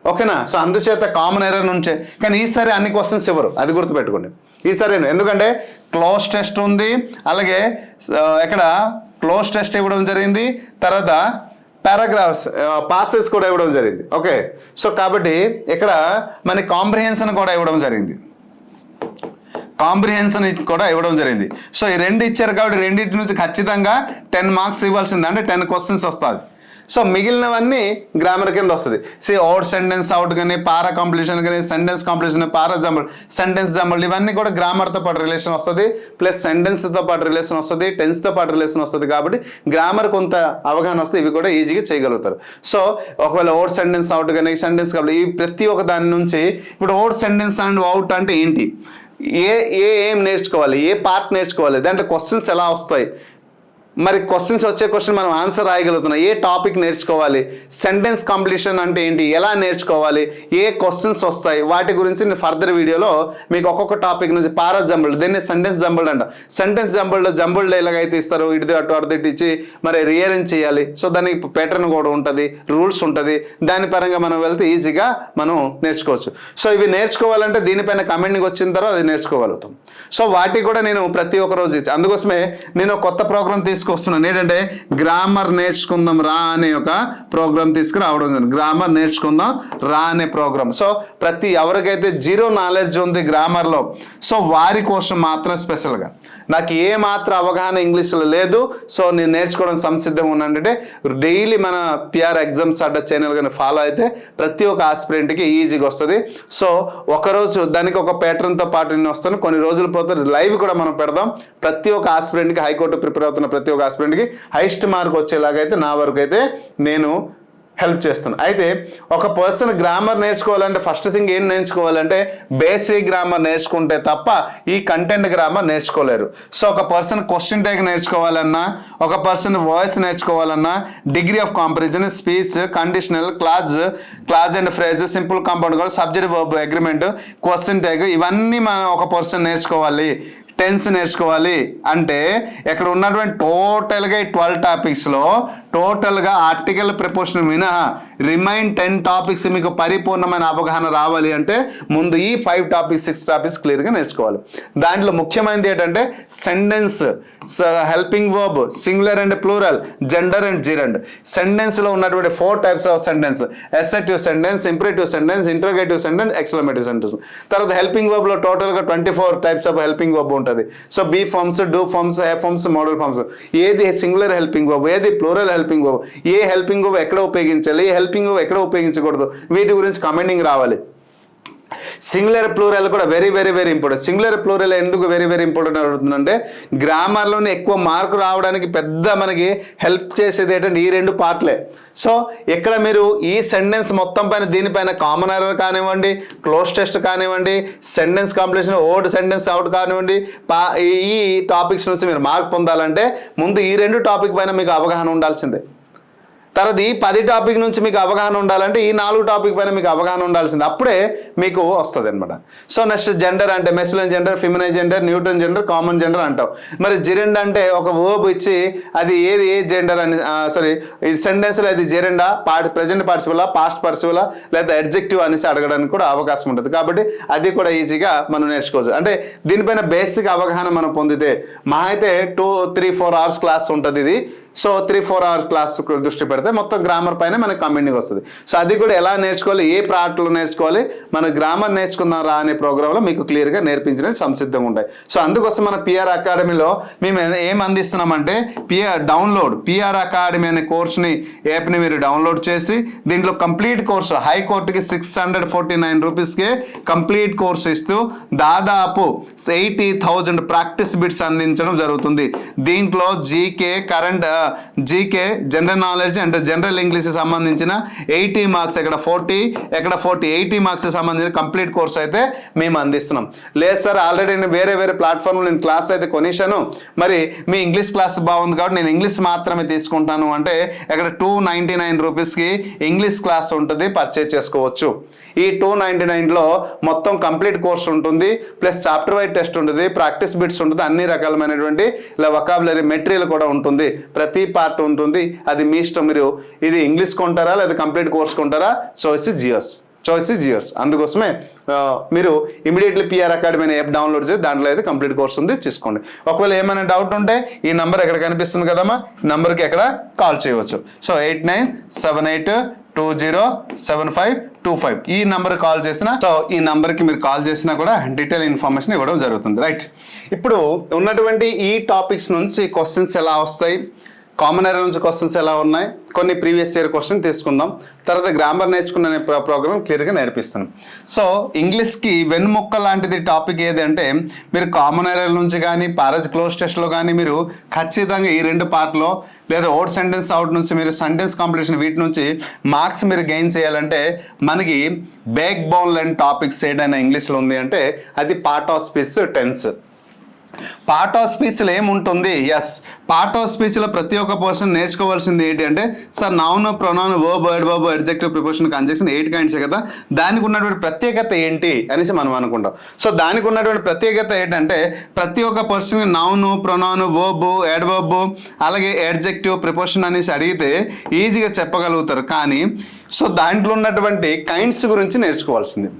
ఓకేనా? సో అందుచేత కామన్ ఎర్రర్ నుంచే, కానీ ఈసారి అన్ని క్వశ్చన్స్ ఇవ్వరు, అది గుర్తుపెట్టుకోండి ఈసారి. ఎందుకంటే క్లోజ్ టెస్ట్ ఉంది, అలాగే ఇక్కడ క్లోజ్ టెస్ట్ ఇవ్వడం జరిగింది, తర్వాత పారాగ్రాఫ్స్ పాసెస్ కూడా ఇవ్వడం జరిగింది. ఓకే, సో కాబట్టి ఇక్కడ మన కాంప్రిహెన్షన్ కూడా ఇవ్వడం జరిగింది, కాంప్రిహెన్షన్ కూడా ఇవ్వడం జరిగింది. సో ఈ 2 ఇచ్చారు కాబట్టి రెండింటి నుంచి ఖచ్చితంగా 10 మార్క్స్ ఇవ్వాల్సింది, అంటే 10 క్వశ్చన్స్ వస్తుంది. సో మిగిలినవన్నీ గ్రామర్ కింద వస్తుంది. అవుట్ సెంటెన్స్ అవుట్ కానీ, పారా కంప్లీషన్ కానీ, సెంటెన్స్ కంప్లీషన్, పారా జంబుల్, సెంటెన్స్ జంబుల్, ఇవన్నీ కూడా గ్రామర్తో పాటు రిలేషన్ వస్తుంది, ప్లస్ సెంటెన్స్తో పాటు రిలేషన్ వస్తుంది, టెన్స్తో పాటు రిలేషన్ వస్తుంది. కాబట్టి గ్రామర్ కొంత అవగాహన వస్తే ఇవి కూడా ఈజీగా చేయగలుగుతారు. సో ఒకవేళ అవుట్ సెంటెన్స్ అవుట్ కానీ, సెంటెన్స్ కంప్లీట్, ఈ ప్రతి ఒక్క దాని నుంచి ఇప్పుడు అవుట్ సెంటెన్స్ అండ్ అవుట్ అంటే ఏంటి, ఏం నేర్చుకోవాలి, ఏ పార్ట్ నేర్చుకోవాలి, దాంట్లో క్వశ్చన్స్ ఎలా వస్తాయి, మరి క్వశ్చన్స్ వచ్చే క్వశ్చన్ మనం ఆన్సర్ రాయగలుగుతున్నాం, ఏ టాపిక్ నేర్చుకోవాలి, సెంటెన్స్ కంప్లీషన్ అంటే ఏంటి, ఎలా నేర్చుకోవాలి, ఏ క్వశ్చన్స్ వస్తాయి, వాటి గురించి నేను ఫర్దర్ వీడియోలో మీకు ఒక్కొక్క టాపిక్ నుంచి పారా జంబుల్డ్, దీన్ని సెంటెన్స్ జంబుల్డ్ అంట. సెంటెన్స్ జంబుల్డ్ ఎలాగైతే ఇస్తారు, ఇటు అటు అటు ఇచ్చి మరి రీఅరేంజ్ చేయాలి. సో దానికి ప్యాటర్న్ కూడా ఉంటుంది, రూల్స్ ఉంటుంది, దాని పరంగా మనం వెళ్తే ఈజీగా మనం నేర్చుకోవచ్చు. సో ఇవి నేర్చుకోవాలంటే దీనిపైన కమెంట్కి వచ్చిన తర్వాత అది నేర్చుకోగలుగుతాం. సో వాటికి కూడా నేను ప్రతి ఒక్క రోజు అందుకోసమే నేను కొత్త ప్రోగ్రామ్ తీసుకొస్తున్నాను, ఏంటంటే గ్రామర్ నేర్చుకుందాం రా అనే ఒక ప్రోగ్రామ్ తీసుకురావడం జరిగింది. గ్రామర్ నేర్చుకుందాం రా అనే ప్రోగ్రామ్. సో ప్రతి ఎవరికైతే జీరో నాలెడ్జ్ ఉంది గ్రామర్లో, సో వారి కోసం మాత్రం స్పెషల్గా, నాకు ఏ మాత్రం అవగాహన ఇంగ్లీష్లో లేదు, సో నేను నేర్చుకోవడం సంసిద్ధంగా ఉన్నానంటే డైలీ మన పిఆర్ ఎగ్జామ్స్ అడ్డ ఛానల్ కానీ ఫాలో అయితే ప్రతి ఒక్క ఆస్పిరెంట్కి ఈజీగా వస్తుంది. సో ఒకరోజు దానికి ఒక ప్యాటర్న్తో పాటు నేను వస్తాను, కొన్ని రోజులు పోతే లైవ్ కూడా మనం పెడదాం. ప్రతి ఒక్క ఆస్పిరెంట్కి, హైకోర్టు ప్రిపేర్ అవుతున్న ప్రతి ఒక్క ఆస్పిరెంట్కి హైయెస్ట్ మార్క్ వచ్చేలాగైతే నా వరకు అయితే నేను హెల్ప్ చేస్తాను. అయితే ఒక పర్సన్ గ్రామర్ నేర్చుకోవాలంటే ఫస్ట్ థింగ్ ఏం నేర్చుకోవాలంటే బేసిక్ గ్రామర్ నేర్చుకుంటే తప్ప ఈ కంటెంట్ గ్రామర్ నేర్చుకోలేరు. సో ఒక పర్సన్ క్వశ్చన్ టేక్ నేర్చుకోవాలన్నా, ఒక పర్సన్ వాయిస్ నేర్చుకోవాలన్నా, degree of comparison, speech, conditional, clause and phrase, simple compound కూడా, subject verb agreement, question tag, ఇవన్నీ మనం ఒక పర్సన్ నేర్చుకోవాలి. టెన్స్ నేర్చుకోవాలి అంటే ఇక్కడ ఉన్నటువంటి టోటల్గా ఈ 12 టాపిక్స్లో టోటల్గా ఆర్టికల్ ప్రిపోజిషన్ మినహా రిమైన్ 10 టాపిక్స్ మీకు పరిపూర్ణమైన అవగాహన రావాలి అంటే ముందు ఈ 5 టాపిక్స్ 6 టాపిక్స్ క్లియర్గా నేర్చుకోవాలి. దాంట్లో ముఖ్యమైనది ఏంటంటే sentence, helping verb, singular and plural, gender and gerund. సెంటెన్స్లో ఉన్నటువంటి 4 types of sentence: assertive sentence, imperative sentence, interrogative sentence, exclamative sentence. తర్వాత హెల్పింగ్ వర్బ్లో టోటల్గా 24 టైప్స్ ఆఫ్ హెల్పింగ్ వర్బ్ ఉంటుంది. So be forms, do forms, have forms, modal forms. ఏది singular helping verb, ఏది plural helping verb, ఏ helping verb ఎక్కడ ఉపయోగించాలి, ఏ helping verb ఎక్కడ ఉపయోగించకూడదు, వీటి గురించి కమెంటింగ్ రావాలి. సింగులర్ ప్లూరల్ కూడా very very very important. Singular plural ఎందుకు వెరీ వెరీ ఇంపార్టెంట్ అవుతుందంటే గ్రామర్లోనే ఎక్కువ మార్కు రావడానికి పెద్ద మనకి హెల్ప్ చేసేది ఏంటంటే ఈ 2 పార్ట్లే. సో ఇక్కడ మీరు ఈ సెంటెన్స్ మొత్తం పైన దీనిపైన కామన్ ఎర్రర్ కానివ్వండి, క్లోజ్ టెస్ట్ కానివ్వండి, sentence completion, old sentence out కానివ్వండి, ఈ టాపిక్స్ నుంచి మీరు మార్క్ పొందాలంటే ముందు ఈ 2 టాపిక్ పైన మీకు అవగాహన ఉండాల్సిందే. తర్వాత ఈ 10 టాపిక్ నుంచి మీకు అవగాహన ఉండాలంటే ఈ 4 టాపిక్ పైన మీకు అవగాహన ఉండాల్సింది, అప్పుడే మీకు వస్తుంది అనమాట. సో నెక్స్ట్ జెండర్ అంటే masculine gender, feminine gender, neutral gender, common gender అంటాం. మరి జిరెండా అంటే ఒక వర్బ్ ఇచ్చి అది ఏ జెండర్ అని, సారీ ఈ సెంటెన్స్లో అది జెరెండా, ప్రెజెంట్ పార్టిసిపలా, పాస్ట్ పార్టిసిపలా, లేదా అడ్జెక్టివ్ అనేసి అడగడానికి కూడా అవకాశం ఉంటుంది. కాబట్టి అది కూడా ఈజీగా మనం నేర్చుకోవచ్చు. అంటే దీనిపైన బేసిక్ అవగాహన మనం పొందితే మహా అయితే 2-3-4 అవర్స్ క్లాస్ ఉంటుంది. ఇది సో 3-4 hours క్లాస్ దృష్టి పెడితే మొత్తం గ్రామర్ పైన మనకి కమెండింగ్ వస్తుంది. సో అది కూడా ఎలా నేర్చుకోవాలి, ఏ పార్ట్లో నేర్చుకోవాలి, మన గ్రామర్ నేర్చుకుందాం రా అనే ప్రోగ్రాంలో మీకు క్లియర్గా నేర్పించడానికి సంసిద్ధంగా ఉంటాయి. సో అందుకోసం మన పిఆర్ అకాడమీలో మేము ఏం అందిస్తున్నామంటే పిఆర్ అకాడమీ అనే కోర్స్ని యాప్ని మీరు డౌన్లోడ్ చేసి దీంట్లో కంప్లీట్ కోర్సు హైకోర్టుకి 649 రూపీస్కే కంప్లీట్ కోర్స్ ఇస్తూ దాదాపు 80,000 ప్రాక్టీస్ బిట్స్ అందించడం జరుగుతుంది. దీంట్లో GK general knowledge and general English సంబంధించిన 80 మార్క్స్, ఎక్కడ 80 మార్క్స్ సంబంధించిన కంప్లీట్ కోర్స్ అయితే మేము అందిస్తున్నాం. లేదు సార్ ఆల్రెడీ నేను వేరే ప్లాట్ఫామ్లో నేను క్లాస్ అయితే కొనేసాను, మరి మీ ఇంగ్లీష్ క్లాస్ బాగుంది కాబట్టి నేను ఇంగ్లీష్ మాత్రమే తీసుకుంటాను అంటే ఇక్కడ 299 రూపీస్కి ఇంగ్లీష్ క్లాస్ ఉంటుంది, పర్చేజ్ చేసుకోవచ్చు. ఈ 299లో మొత్తం కంప్లీట్ కోర్స్ ఉంటుంది, ప్లస్ చాప్టర్ వైజ్ టెస్ట్ ఉంటుంది, ప్రాక్టీస్ బిట్స్ ఉంటుంది, అన్ని రకాలమైనటువంటి ఇలా వొకాబులరీ మెటీరియల్ కూడా ఉంటుంది, ప్రతి పార్ట్ ఉంటుంది. అది మీ ఇష్టం, మీరు ఇది ఇంగ్లీష్ కొంటారా లేదా కంప్లీట్ కోర్స్ కొంటారా, చాయిస్ జియోస్. అందుకోసమే మీరు ఇమీడియట్లీ పిఆర్ అకాడమీ అనే యాప్ డౌన్లోడ్ చేసి దాంట్లో అయితే కంప్లీట్ కోర్స్ ఉంది, తీసుకోండి. ఒకవేళ ఏమైనా డౌట్ ఉంటే ఈ నంబర్ ఎక్కడ కనిపిస్తుంది కదమ్మా, ఈ నంబర్కి ఎక్కడ కాల్ చేయవచ్చు. సో 8978207525 ఈ నంబర్ కాల్ చేసినా, సో ఈ నంబర్కి మీరు కాల్ చేసినా కూడా డీటెయిల్ ఇన్ఫర్మేషన్ ఇవ్వడం జరుగుతుంది. రైట్, ఇప్పుడు ఉన్నటువంటి ఈ టాపిక్స్ నుంచి క్వశ్చన్స్ ఎలా వస్తాయి, కామన్ ఎరా నుంచి క్వశ్చన్స్ ఎలా ఉన్నాయి, కొన్ని ప్రీవియస్ ఇయర్ క్వశ్చన్ తీసుకుందాం. తర్వాత గ్రామర్ నేర్చుకునే ప్రోగ్రామ్ క్లియర్గా నేర్పిస్తాను. సో ఇంగ్లీష్కి వెన్నుముక్క లాంటిది టాపిక్ ఏది అంటే, మీరు కామన్ ఎరా నుంచి కానీ పారాజ్ క్లోజ్ టెస్ట్లో కానీ మీరు ఖచ్చితంగా ఈ 2 పార్ట్లో లేదా ఓడ్ సెంటెన్స్ అవుట్ నుంచి మీరు సెంటెన్స్ కాంపిటీషన్ వీటి నుంచి మార్క్స్ మీరు గెయిన్ చేయాలంటే మనకి బ్యాక్ బోన్ లైన్ టాపిక్స్ ఏదైనా ఇంగ్లీష్లో ఉంది అంటే అది part of speech tense. Part of స్పీచ్లో ఏముంటుంది, పార్ట్ ఆఫ్ స్పీచ్లో ప్రతి ఒక్క పర్సన్ నేర్చుకోవాల్సింది ఏంటి అంటే, sir noun, pronoun, verb, adverb, adjective, preposition, conjunction 8 కైండ్సే కదా, దానికి ఉన్నటువంటి ప్రత్యేకత ఏంటి అనేసి మనం అనుకుంటాం. సో దానికి ఉన్నటువంటి ప్రత్యేకత ఏంటంటే, ప్రతి ఒక్క person noun, pronoun, verb, adverb, అలాగే అడ్జెక్టివ్, ప్రిపోజిషన్ అనేసి అడిగితే ఈజీగా చెప్పగలుగుతారు. కానీ సో దాంట్లో ఉన్నటువంటి కైండ్స్ గురించి నేర్చుకోవాల్సింది.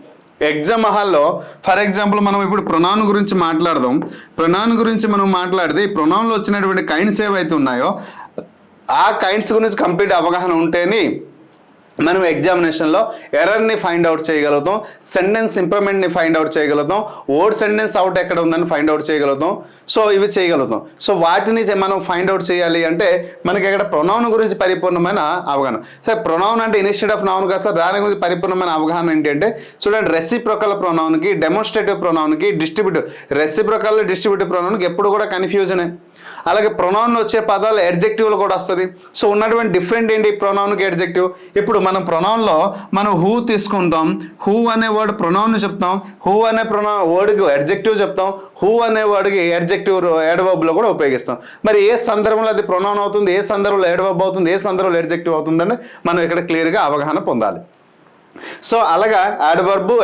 ఎగ్జామ్ హాల్లో ఫర్ ఎగ్జాంపుల్ మనం ఇప్పుడు ప్రొనౌన్ గురించి మాట్లాడదాం. ప్రొనౌన్ గురించి మనం మాట్లాడితే ఈ ప్రొనౌన్లో వచ్చినటువంటి కైండ్స్ ఏవైతే ఉన్నాయో ఆ కైండ్స్ గురించి కంప్లీట్ అవగాహన ఉంటేనే మనం ఎగ్జామినేషన్లో ఎర్రర్ని ఫైండ్ అవుట్ చేయగలుగుతాం, సెంటెన్స్ ఇంప్రూవ్మెంట్ని ఫైండ్ అవుట్ చేయగలుగుతాం, వర్డ్ సెంటెన్స్ అవుట్ ఎక్కడ ఉందని ఫైండ్ అవుట్ చేయగలుగుతాం. సో ఇవి చేయగలుగుతాం. సో వాటిని మనం ఫైండ్ అవుట్ చేయాలి అంటే మనకి ఇక్కడ ప్రొనౌన్ గురించి పరిపూర్ణమైన అవగాహన. సార్ ప్రొనౌన్ అంటే ఇనిషియేట్ ఆఫ్ నౌన్ కదా సార్, దాని గురించి పరిపూర్ణమైన అవగాహన ఏంటి అంటే చూడండి, రెసిప్రోకల్ ప్రొనౌన్కి, డెమోన్స్ట్రేటివ్ ప్రొనౌన్కి, డిస్ట్రిబ్యూటివ్ ప్రొనౌన్కి ఎప్పుడు కూడా కన్ఫ్యూజనే. అలాగే ప్రొనౌన్లో వచ్చే పదాలు ఎడ్జెక్టివ్లు కూడా వస్తుంది. సో ఉన్నటువంటి డిఫరెంట్ ఏంటి ప్రొనౌన్కి ఎడ్జెక్టివ్. ఇప్పుడు మనం ప్రొనౌన్లో మనం హూ తీసుకుంటాం, హూ అనే వర్డ్ ప్రొనౌన్ చెప్తాం, హూ అనే వర్డ్కి ఎడ్జెక్టివ్ చెప్తాం, హూ అనే వర్డ్కి ఎడ్జెక్టివ్ ఎడ్వర్బ్లో కూడా ఉపయోగిస్తాం. మరి ఏ సందర్భంలో అది ప్రొనౌన్ అవుతుంది, ఏ సందర్భంలో ఎడ్వర్బ్ అవుతుంది, ఏ సందర్భంలో ఎడ్జెక్టివ్ అవుతుందని మనం ఇక్కడ క్లియర్గా అవగాహన పొందాలి. సో అలాగా యాడ్వర్బ్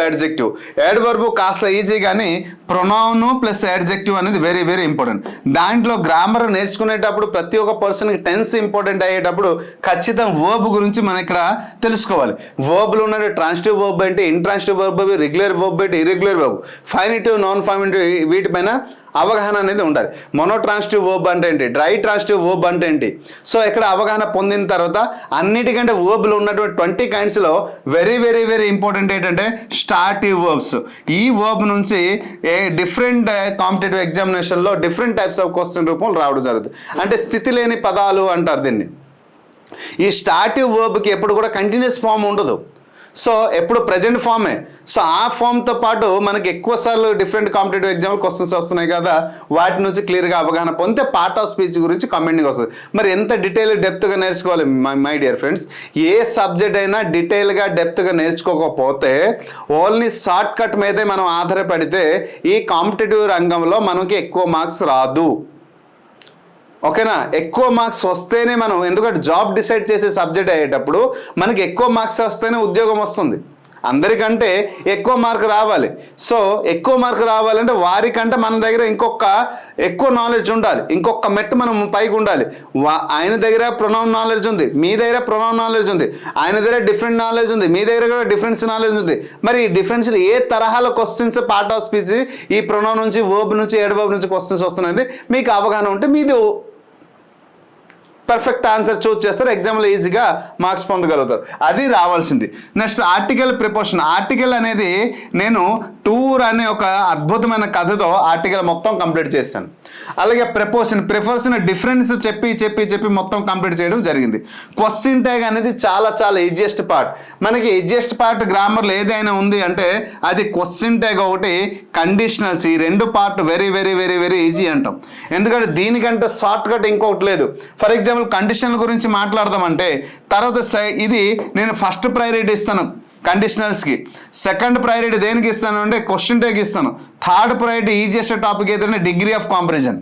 కాస్త ఈజీ, కానీ ప్రొనౌన్ ప్లస్ యాడ్జెక్టివ్ అనేది వెరీ వెరీ ఇంపార్టెంట్. దాంట్లో గ్రామర్ నేర్చుకునేటప్పుడు ప్రతి ఒక్క పర్సన్కి టెన్స్ ఇంపార్టెంట్ అయ్యేటప్పుడు ఖచ్చితంగా వర్బ్ గురించి మనం ఇక్కడ తెలుసుకోవాలి. వర్బ్లో ఉన్న ట్రాన్సిటివ్ వర్బ్ ఏంటి, ఇంట్రాన్సిటివ్ వర్బ్, రెగ్యులర్ వర్బ్ ఏంటి, ఇర్రెగ్యులర్ వర్బ్, ఫైనిటివ్, నాన్ ఫైనిటివ్, వీటిపైన అవగాహన అనేది ఉండాలి. మోనోట్రాన్సిటివ్ వర్బ్ అంటే ఏంటి, డ్రై ట్రాన్సిటివ్ వర్బ్ అంటే ఏంటి. సో ఇక్కడ అవగాహన పొందిన తర్వాత అన్నిటికంటే వర్బ్లో ఉన్నటువంటి 20 కైండ్స్లో వెరీ వెరీ వెరీ ఇంపార్టెంట్ ఏంటంటే స్టార్టివ్ వర్బ్స్. ఈ వర్బ్ నుంచి డిఫరెంట్ కాంపిటేటివ్ ఎగ్జామినేషన్లో డిఫరెంట్ టైప్స్ ఆఫ్ క్వశ్చన్ రూపంలో రావడం జరుగుతుంది. అంటే స్థితి లేని పదాలు అంటారు దీన్ని. ఈ స్టార్టివ్ వర్బ్కి ఎప్పుడు కూడా కంటిన్యూస్ ఫామ్ ఉండదు. సో ఎప్పుడు ప్రజెంట్ ఫామే. సో ఆ ఫామ్తో పాటు మనకి ఎక్కువ సార్లు డిఫరెంట్ కాంపిటేటివ్ ఎగ్జామ్లు క్వశ్చన్స్ వస్తున్నాయి కదా, వాటి నుంచి క్లియర్గా అవగాహన పొందితే పార్ట్ ఆఫ్ స్పీచ్ గురించి కమెంటింగ్ వస్తుంది. మరి ఎంత డెప్త్గా నేర్చుకోవాలి my dear friends. A subject అయినా డీటెయిల్గా డెప్త్గా నేర్చుకోకపోతే ఓన్లీ షార్ట్ కట్ మీదే మనం ఆధారపడితే ఈ కాంపిటేటివ్ రంగంలో మనకి ఎక్కువ మార్క్స్ రాదు. ఓకేనా, ఎక్కువ మార్క్స్ వస్తేనే మనం, ఎందుకంటే జాబ్ డిసైడ్ చేసే సబ్జెక్ట్ అయ్యేటప్పుడు మనకి ఎక్కువ మార్క్స్ వస్తేనే ఉద్యోగం వస్తుంది. అందరికంటే ఎక్కువ మార్క్ రావాలి. సో ఎక్కువ మార్క్ రావాలంటే వారికంటే మన దగ్గర ఎక్కువ నాలెడ్జ్ ఉండాలి, ఇంకొక మెట్టు మనం పైకి ఉండాలి. ఆయన దగ్గర ప్రొనౌన్ నాలెడ్జ్ ఉంది, మీ దగ్గర ప్రొనౌన్ నాలెడ్జ్ ఉంది, ఆయన దగ్గర డిఫరెంట్ నాలెడ్జ్ ఉంది, మీ దగ్గర కూడా డిఫరెన్స్ నాలెడ్జ్ ఉంది. మరి ఈ డిఫరెన్స్లో ఏ తరహాలో క్వశ్చన్స్ పార్ట్ ఆఫ్ స్పీచ్ ఈ ప్రొనౌన్ నుంచి, వర్బ్ నుంచి, ఎడ్వర్బ్ నుంచి క్వశ్చన్స్ వస్తున్నాయి మీకు అవగాహన ఉంటే మీది పర్ఫెక్ట్ ఆన్సర్ చూస్ చేస్తారు, ఎగ్జామ్లో ఈజీగా మార్క్స్ పొందగలుగుతారు. అది రావాల్సింది. Next article preposition. ఆర్టికల్ అనేది నేను టూర్ అనే ఒక అద్భుతమైన కథతో ఆర్టికల్ మొత్తం కంప్లీట్ చేశాను. అలాగే ప్రిపోజిషన్ డిఫరెన్స్ చెప్పి మొత్తం కంప్లీట్ చేయడం జరిగింది. క్వశ్చన్ ట్యాగ్ అనేది చాలా ఈజియెస్ట్ పార్ట్. మనకి ఈజియెస్ట్ పార్ట్ గ్రామర్లో ఏదైనా ఉంది అంటే అది క్వశ్చన్ ట్యాగ్ ఒకటి, కండిషనల్స్. ఈ రెండు part very very very very easy అంటాం. ఎందుకంటే దీనికంటే షార్ట్ కట్ ఇంకొకటి లేదు. ఫర్ ఎగ్జాంపుల్ కండిషనల్ గురించి మాట్లాడదామంటే తర్వాత ఇది నేను ఫస్ట్ ప్రయారిటీ ఇస్తాను కండిషనల్స్కి, సెకండ్ ప్రయారిటీ దేనికి ఇస్తాను అంటే క్వశ్చన్ ట్యాగ్ ఇస్తాను, థర్డ్ ప్రయారిటీ ఈజియెస్ట్ టాపిక్ ఏదైనా డిగ్రీ ఆఫ్ కాంప్రిహెన్షన్.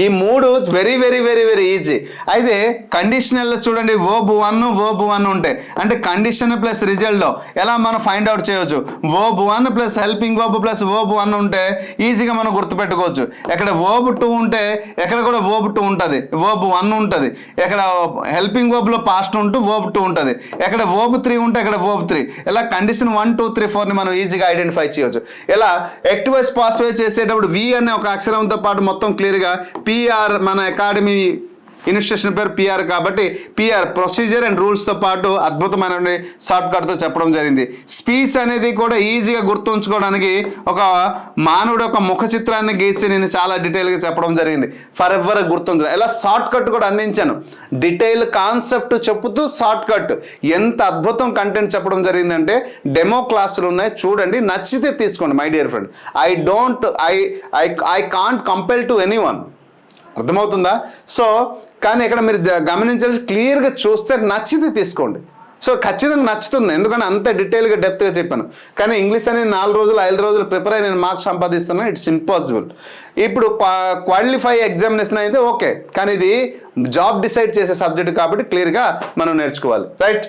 ఈ మూడు very very very very easy. అయితే కండిషనల్లో చూడండి వర్బ్ 1 ఉంటాయి. అంటే కండిషన్ ప్లస్ రిజల్ట్లో ఎలా మనం ఫైండ్ అవుట్ చేయవచ్చు, verb 1 plus helping verb plus verb 1 ఉంటే ఈజీగా మనం గుర్తుపెట్టుకోవచ్చు. ఎక్కడ వర్బ్ 2 ఉంటే ఎక్కడ కూడా వర్బ్ 2 ఉంటుంది, వర్బ్ 1 ఉంటుంది. ఎక్కడ హెల్పింగ్ వర్బ్లో పాస్ట్ ఉంటూ వర్బ్ 2 ఉంటుంది. ఎక్కడ వర్బ్ 3 ఉంటే ఎక్కడ వర్బ్ 3. ఇలా కండిషన్ 1 2 3 4ని మనం ఈజీగా ఐడెంటిఫై చేయవచ్చు. ఇలా యాక్టివ్ వాయిస్ పాసివ్ వాయిస్ చేసేటప్పుడు వి అనే ఒక అక్షరంతో పాటు మొత్తం క్లియర్గా పిఆర్, మన అకాడమీ ఇన్స్టిట్యూషన్ పేరు పిఆర్ కాబట్టి పిఆర్ ప్రొసీజర్ అండ్ రూల్స్తో పాటు అద్భుతమైన షార్ట్ కట్తో చెప్పడం జరిగింది. స్పీచ్ అనేది కూడా ఈజీగా గుర్తుంచుకోవడానికి ఒక మానవుడు ఒక ముఖ చిత్రాన్ని గీసి నేను చాలా డీటెయిల్గా చెప్పడం జరిగింది. ఫర్ ఎవర్ గుర్తుంచడం ఇలా షార్ట్ కట్ కూడా అందించాను. డీటెయిల్ కాన్సెప్ట్ చెప్పుతూ షార్ట్ కట్ ఎంత అద్భుతం కంటెంట్ చెప్పడం జరిగిందంటే డెమో క్లాసులు ఉన్నాయి, చూడండి, నచ్చితే తీసుకోండి my dear friend. I can't compel to anyone. అర్థమవుతుందా? సో కానీ ఇక్కడ మీరు గమనించాల్సి క్లియర్గా చూస్తే నచ్చితే తీసుకోండి. సో ఖచ్చితంగా నచ్చుతుంది, ఎందుకంటే అంత డీటెయిల్గా డెప్త్గా చెప్పాను. కానీ ఇంగ్లీష్ అనేది 4 రోజులు 5 రోజులు ప్రిపేర్ అయ్యి నేను మార్క్స్ సంపాదిస్తున్నాను, ఇట్స్ ఇంపాసిబుల్. ఇప్పుడు క్వాలిఫై ఎగ్జామినేషన్ అయితే ఓకే, కానీ ఇది జాబ్ డిసైడ్ చేసే సబ్జెక్ట్ కాబట్టి క్లియర్గా మనం నేర్చుకోవాలి. రైట్.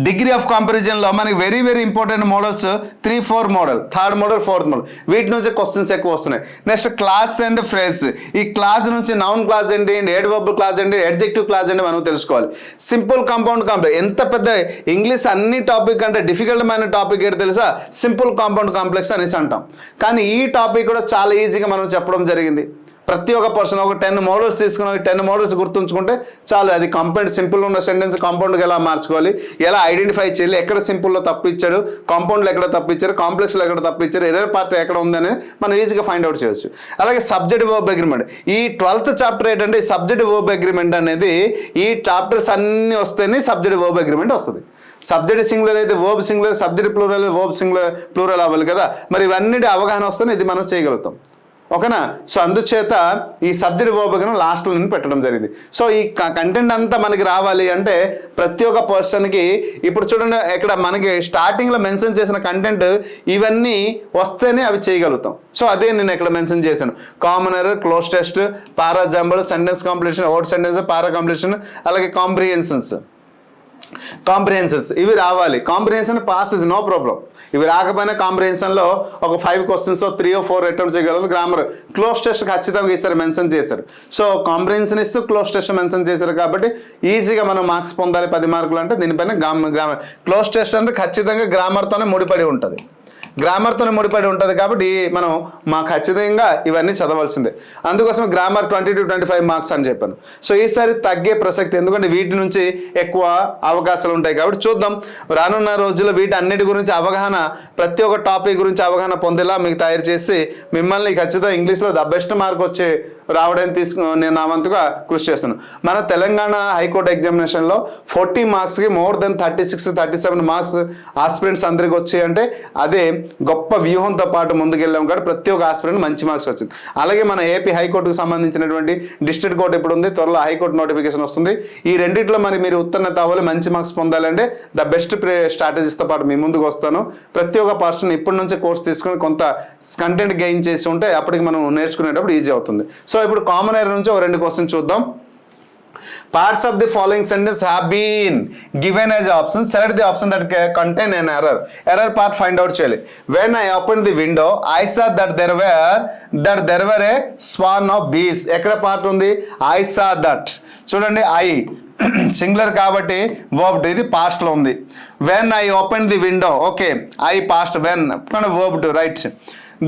డిగ్రీ ఆఫ్ కంపారిజన్లో మనకి very very important models 3-4 model, third model, fourth model, వీటి నుంచి క్వశ్చన్స్ ఎక్కువ వస్తున్నాయి. Next class and phrase. ఈ క్లాస్ నుంచి నౌన్ క్లాస్ ఏంటి, ఎడ్వర్బ్ క్లాస్ ఏంటి, అడ్జెక్టివ్ క్లాస్ ఏంటి మనం తెలుసుకోవాలి. Simple compound complex. ఎంత పెద్ద ఇంగ్లీష్ అన్ని టాపిక్ అంటే డిఫికల్ట్ అయిన టాపిక్ ఏంటి తెలుసా, సింపుల్ కాంపౌండ్ కాంప్లెక్స్ అనేసి అంటాం. కానీ ఈ టాపిక్ కూడా చాలా ఈజీగా మనం చెప్పడం జరిగింది. ప్రతి ఒక్క పర్సన్ ఒక 10 మోడల్స్ తీసుకుని 10 మోడల్స్ గుర్తుంచుకుంటే చాలు. అది కంపౌండ్ సింపుల్ ఉన్న సెంటెన్స్ కాంపౌండ్గా ఎలా మార్చుకోవాలి, ఎలా ఐడెంటిఫై చేయాలి, ఎక్కడ సింపుల్లో తప్పు ఇచ్చాడు, కాంపౌండ్లో ఎక్కడ తప్పు ఇచ్చారు, కాంప్లెక్స్లో ఎక్కడ తప్పు ఇచ్చారు, ఎర్రర్ పార్ట్ ఎక్కడ ఉందని మనం ఈజీగా ఫైండ్ అవుట్ చేయొచ్చు. అలాగే సబ్జెక్ట్ వర్బ్ అగ్రిమెంట్. ఈ 12th చాప్టర్ ఏంటంటే ఈ సబ్జెక్ట్ వర్బ్ అగ్రిమెంట్ అనేది ఈ చాప్టర్స్ అన్నీ వస్తేనే సబ్జెక్ట్ వర్బ్ అగ్రిమెంట్ వస్తుంది. సబ్జెక్ట్ సింగులర్ అయితే వర్బ్ సింగులర్, సబ్జెక్ట్ ప్లూరల్ అయితే వర్బ్ సింగులర్ ప్లూరల్ అవ్వాలి కదా. మరి ఇవన్నిటి అవగాహన వస్తేనే ఇది మనం చేయగలుగుతాం. ఓకేనా? సో అందుచేత ఈ సబ్జెక్ట్ వర్బ్ లాస్ట్లో నేను పెట్టడం జరిగింది. సో ఈ కంటెంట్ అంతా మనకి రావాలి అంటే ప్రతి ఒక్క పర్సన్కి ఇప్పుడు చూడండి ఇక్కడ మనకి స్టార్టింగ్లో మెన్షన్ చేసిన కంటెంట్ ఇవన్నీ వస్తేనే అవి చేయగలుగుతాం. సో అదే నేను ఇక్కడ మెన్షన్ చేశాను. Common error, cloze test, para jumble, sentence completion, out sentence, para completion, అలాగే కాంప్రిహెన్షన్స్ ఇవి రావాలి. Comprehension pass is no problem. ఇవి రాకపోయినా కాంప్రిహెన్షన్లో ఒక 5 క్వశ్చన్స్ 3 or 4 అటెంప్ట్ చేయగలదు. గ్రామర్ క్లోజ్ టెస్ట్ ఖచ్చితంగా ఇస్తారు, మెన్షన్ చేశారు. సో కాంప్రిహెన్షన్ ఇస్తూ క్లోజ్ టెస్ట్ మెన్షన్ చేశారు కాబట్టి ఈజీగా మనం మార్క్స్ పొందాలి 10 మార్కులు అంటే దీనిపైన గ్రామర్ క్లోజ్ టెస్ట్ అంటే ఖచ్చితంగా గ్రామర్తోనే ముడిపడి ఉంటుంది. కాబట్టి మనం ఖచ్చితంగా ఇవన్నీ చదవాల్సిందే. అందుకోసం గ్రామర్ 20 to 25 మార్క్స్ అని చెప్పాను. సో ఈసారి తగ్గే ప్రసక్తి, ఎందుకంటే వీటి నుంచి ఎక్కువ అవకాశాలు ఉంటాయి కాబట్టి చూద్దాం. రానున్న రోజుల్లో వీటి అన్నిటి గురించి అవగాహన, ప్రతి ఒక్క టాపిక్ గురించి అవగాహన పొందేలా మీకు తయారు చేసి మిమ్మల్ని ఖచ్చితంగా ఇంగ్లీష్లో ద బెస్ట్ మార్క్ వచ్చే రావడానికి నేను నా వంతుగా కృషి చేస్తున్నాను. మన తెలంగాణ హైకోర్టు ఎగ్జామినేషన్లో 40 మార్క్స్కి more than 36-37 మార్క్స్ ఆస్పిరెంట్స్ అందరికి వచ్చాయంటే అదే గొప్ప వ్యూహంతో పాటు ముందుకెళ్ళాం కాబట్టి ప్రతి ఒక్క ఆస్పిరెంట్ మంచి మార్క్స్ వచ్చింది. అలాగే మన ఏపీ హైకోర్టుకు సంబంధించినటువంటి డిస్ట్రిక్ట్ కోర్టు ఇప్పుడు ఉంది, త్వరలో హైకోర్టు నోటిఫికేషన్ వస్తుంది. ఈ రెండిట్లో మరి మీరు ఉత్తీర్ణత అవ్వాలి, మంచి మార్క్స్ పొందాలంటే ద బెస్ట్ స్ట్రాటజీస్తో పాటు మీ ముందుకు వస్తాను. ప్రతి ఒక్క పర్సన్ ఇప్పటి నుంచే కోర్స్ తీసుకుని కొంత కంటెంట్ గెయిన్ చేసి ఉంటే అప్పటికి మనం నేర్చుకునేటప్పుడు ఈజీ అవుతుంది. సో ఇప్పుడు కామన్ ఎర్రర్ నుంచి ఒక 2 క్వశ్చన్ చూద్దాం. Parts of the following sentence have been given as options. Select the option that contain an error. Error part find out చేయాలి. When I opened the window, I saw that there were a swarm of bees. ఎక్కడ part ఉంది? I saw that. చూడండి, I singular కాబట్టి verb ఇది past లో ఉంది. When I opened the window, okay, I past, when verb to right.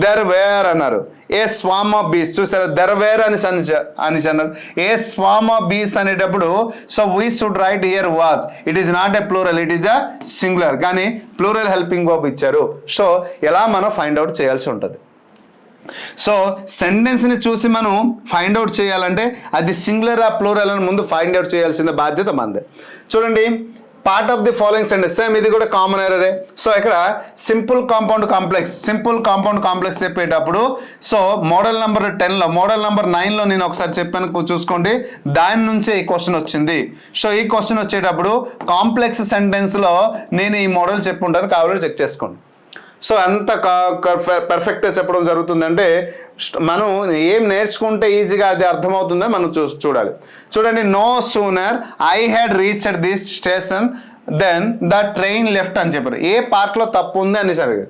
There were అన్నారు. A swarm of బీస్ చూసారా, దెర్ వేర్ అని అన్నారు. ఏ స్వామ్ ఆఫ్ బీస్ అనేటప్పుడు so we should write here was. It is not a plural, it is a singular, కానీ plural helping verb ఇచ్చారు. సో ఎలా మనం ఫైండ్ అవుట్ చేయాల్సి ఉంటుంది. సో సెంటెన్స్ని చూసి మనం ఫైండ్ అవుట్ చేయాలంటే అది సింగులర్ ఆ ప్లూరల్ అని ముందు ఫైండ్ అవుట్ చేయాల్సిన బాధ్యత మనదే. చూడండి, part of the following sentence, same ఇది కూడా కామన్ ఎర్రరే. సో ఇక్కడ సింపుల్ కాంపౌండ్ కాంప్లెక్స్ చెప్పేటప్పుడు సో మోడల్ నెంబర్ 10లో మోడల్ నెంబర్ 9లో నేను ఒకసారి చెప్పాను చూసుకోండి, దాని నుంచే ఈ క్వశ్చన్ వచ్చింది. సో ఈ క్వశ్చన్ వచ్చేటప్పుడు కాంప్లెక్స్ సెంటెన్స్లో నేను ఈ మోడల్ చెప్పుంటాను, కావాలని చెక్ చేసుకోండి. సో అంత పర్ఫెక్ట్గా చెప్పడం జరుగుతుందంటే మనం ఏం నేర్చుకుంటే ఈజీగా అది అర్థమవుతుందో మనం చూడాలి. చూడండి, no sooner I had reached this station then the train left అని చెప్పారు. ఏ పార్ట్లో తప్పు ఉంది అని సరిగ్గా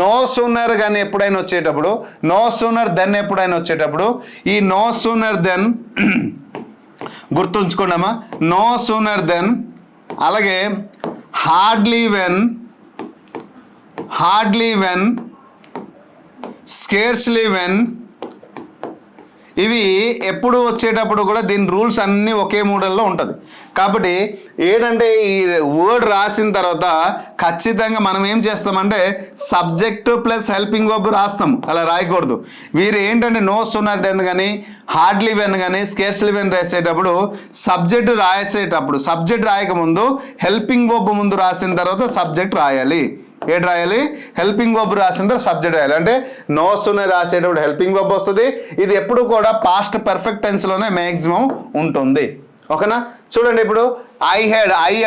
నో సూనర్ కానీ ఎప్పుడైనా వచ్చేటప్పుడు, నో సూనర్ దెన్ ఎప్పుడైనా వచ్చేటప్పుడు ఈ నో సూనర్ దెన్ గుర్తుంచుకోండమ్మా. నో సూనర్ దెన్, అలాగే హార్డ్లీ వెన్, స్కేర్స్లీ వెన్, ఇవి ఎప్పుడు వచ్చేటప్పుడు కూడా దీని రూల్స్ అన్నీ ఒకే మోడల్లో ఉంటుంది. కాబట్టి ఏంటంటే ఈ వర్డ్ రాసిన తర్వాత ఖచ్చితంగా మనం ఏం చేస్తామంటే సబ్జెక్టు ప్లస్ హెల్పింగ్ వర్బ్ రాస్తాం, అలా రాయకూడదు. వీరు ఏంటంటే నో సూనర్ దెన్ కానీ హార్డ్లీ వెన్ కానీ స్కేర్స్లీ వెన్ రాసేటప్పుడు సబ్జెక్ట్ రాయకముందు హెల్పింగ్ వర్బ్ ముందు రాసిన తర్వాత సబ్జెక్ట్ రాయాలి. ఏడు రాయాలి? హెల్పింగ్ వర్బ్ రాసిన తర్వాత సబ్జెక్ట్ రాయాలి. అంటే నో సూనర్ రాసేటప్పుడు హెల్పింగ్ వర్బ్ వస్తుంది. ఇది ఎప్పుడు కూడా పాస్ట్ పర్ఫెక్ట్ టెన్స్లోనే మ్యాక్సిమం ఉంటుంది. ఓకేనా? చూడండి, ఇప్పుడు ఐ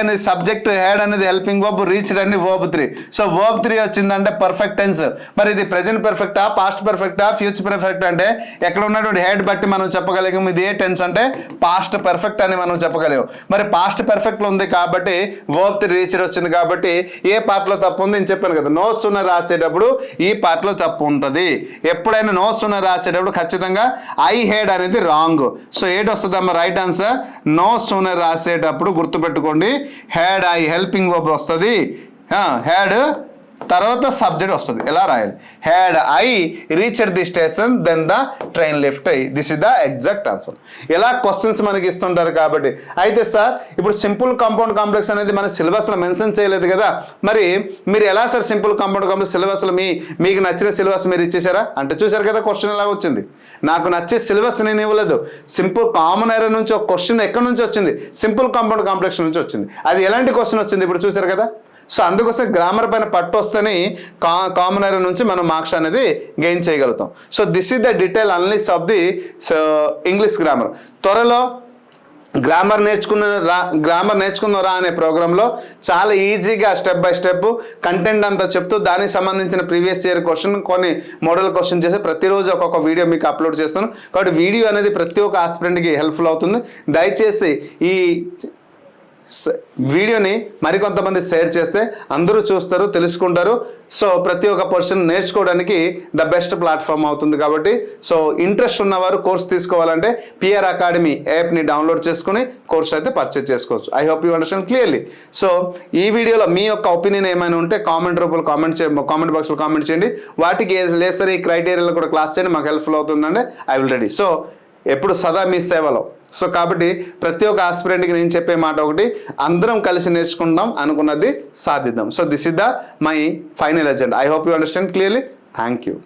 అనేది సబ్జెక్ట్, హ్యాడ్ అనేది హెల్పింగ్ వర్బ్, రీచ్డ్ అనేది వర్బ్ 3. సో వర్బ్ 3 వచ్చిందంటే పర్ఫెక్ట్ టెన్స్. మరి ఇది ప్రెజెంట్ పర్ఫెక్టా, పాస్ట్ పర్ఫెక్టా, ఫ్యూచర్ పర్ఫెక్ట్ అంటే ఎక్కడ ఉన్నటువంటి హెడ్ బట్టి మనం చెప్పగలిగాం ఇది ఏ టెన్స్ అంటే పాస్ట్ పర్ఫెక్ట్ అని మనం చెప్పగలిగాం. మరి పాస్ట్ పర్ఫెక్ట్లో ఉంది కాబట్టి వర్బ్ 3 రీచ్డ్ వచ్చింది కాబట్టి ఏ పార్ట్లో తప్పు ఉంది అని చెప్పాను కదా. నో సూనర్ రాసేటప్పుడు ఈ పార్ట్లో తప్పు ఉంటుంది. ఎప్పుడైనా నో సూనర్ రాసేటప్పుడు ఖచ్చితంగా ఐ హెడ్ అనేది రాంగ్. సో ఏటి వస్తుందమ్మా రైట్ ఆన్సర్? నో సూనర్ రాసేటప్పుడు గుర్తుపెట్టుకోండి, హ్యాడ్ ఐ హెల్పింగ్ వర్బ్ వస్తుంది, హ్యాడ్ తర్వాత సబ్జెక్ట్ వస్తుంది. ఎలా రాయాలి? Had I reached the station then the train left. This is the exact answer. ఇలా క్వశ్చన్స్ మనకి ఇస్తుంటారు కాబట్టి. అయితే సార్ ఇప్పుడు సింపుల్ కాంపౌండ్ కాంప్లెక్స్ అనేది మన సిలబస్లో మెన్షన్ చేయలేదు కదా, మరి మీరు ఎలా సార్ సింపుల్ కాంపౌండ్ కాంప్లెక్స్ సిలబస్లో మీకు నచ్చిన సిలబస్ మీరు ఇచ్చేసారా అంటే చూసారు కదా క్వశ్చన్ ఎలా వచ్చింది. నాకు నచ్చే సిలబస్ నేను ఇవ్వలేదు. సింపుల్ కామన్ ఎర్రర్ నుంచి ఒక క్వశ్చన్ ఎక్కడి నుంచి వచ్చింది? సింపుల్ కాంపౌండ్ కాంప్లెక్స్ నుంచి వచ్చింది. అది ఎలాంటి క్వశ్చన్ వచ్చింది ఇప్పుడు చూసారు కదా. సో అందుకోసం గ్రామర్ పైన పట్టు వస్తేనే కామన్ ఎర్రర్ నుంచి మనం మార్క్స్ అనేది గెయిన్ చేయగలుగుతాం. So this is the detail analysis of the English grammar. త్వరలో గ్రామర్ నేర్చుకుందాం అనే ప్రోగ్రాంలో చాలా ఈజీగా స్టెప్ బై స్టెప్ కంటెంట్ అంతా చెప్తూ దానికి సంబంధించిన ప్రీవియస్ ఇయర్ క్వశ్చన్ కొన్ని మోడల్ క్వశ్చన్ చేసి ప్రతిరోజు ఒక్కొక్క వీడియో మీకు అప్లోడ్ చేస్తాను. కాబట్టి వీడియో అనేది ప్రతి ఒక్క ఆస్పిరెంట్కి హెల్ప్ఫుల్ అవుతుంది. దయచేసి ఈ వీడియోని మరికొంతమంది షేర్ చేస్తే అందరూ చూస్తారు, తెలుసుకుంటారు. సో ప్రతి ఒక్క పర్సన్ నేర్చుకోవడానికి ద బెస్ట్ ప్లాట్ఫామ్ అవుతుంది. కాబట్టి సో ఇంట్రెస్ట్ ఉన్నవారు కోర్స్ తీసుకోవాలంటే పిఆర్ అకాడమీ యాప్ని డౌన్లోడ్ చేసుకుని కోర్స్ అయితే పర్చేజ్ చేసుకోవచ్చు. I hope you understand clearly. So ఈ వీడియోలో మీ యొక్క ఒపీనియన్ ఏమైనా ఉంటే కామెంట్ రూపంలో కామెంట్ బాక్స్లో కామెంట్ చేయండి. వాటికి లేసరి ఈ క్రైటీరియాలో కూడా క్లాస్ చేయండి, మాకు హెల్ప్ఫుల్ అవుతుందండి. I will ready. సో ఎప్పుడు సదా మీ సేవలో. సో కాబట్టి ప్రతి ఒక్క ఆస్పిరెంట్కి నేను చెప్పే మాట ఒకటి, అందరం కలిసి నేర్చుకుందాం, అనుకున్నది సాధిద్దాం. So this is the my final agenda. I hope you understand clearly. Thank you.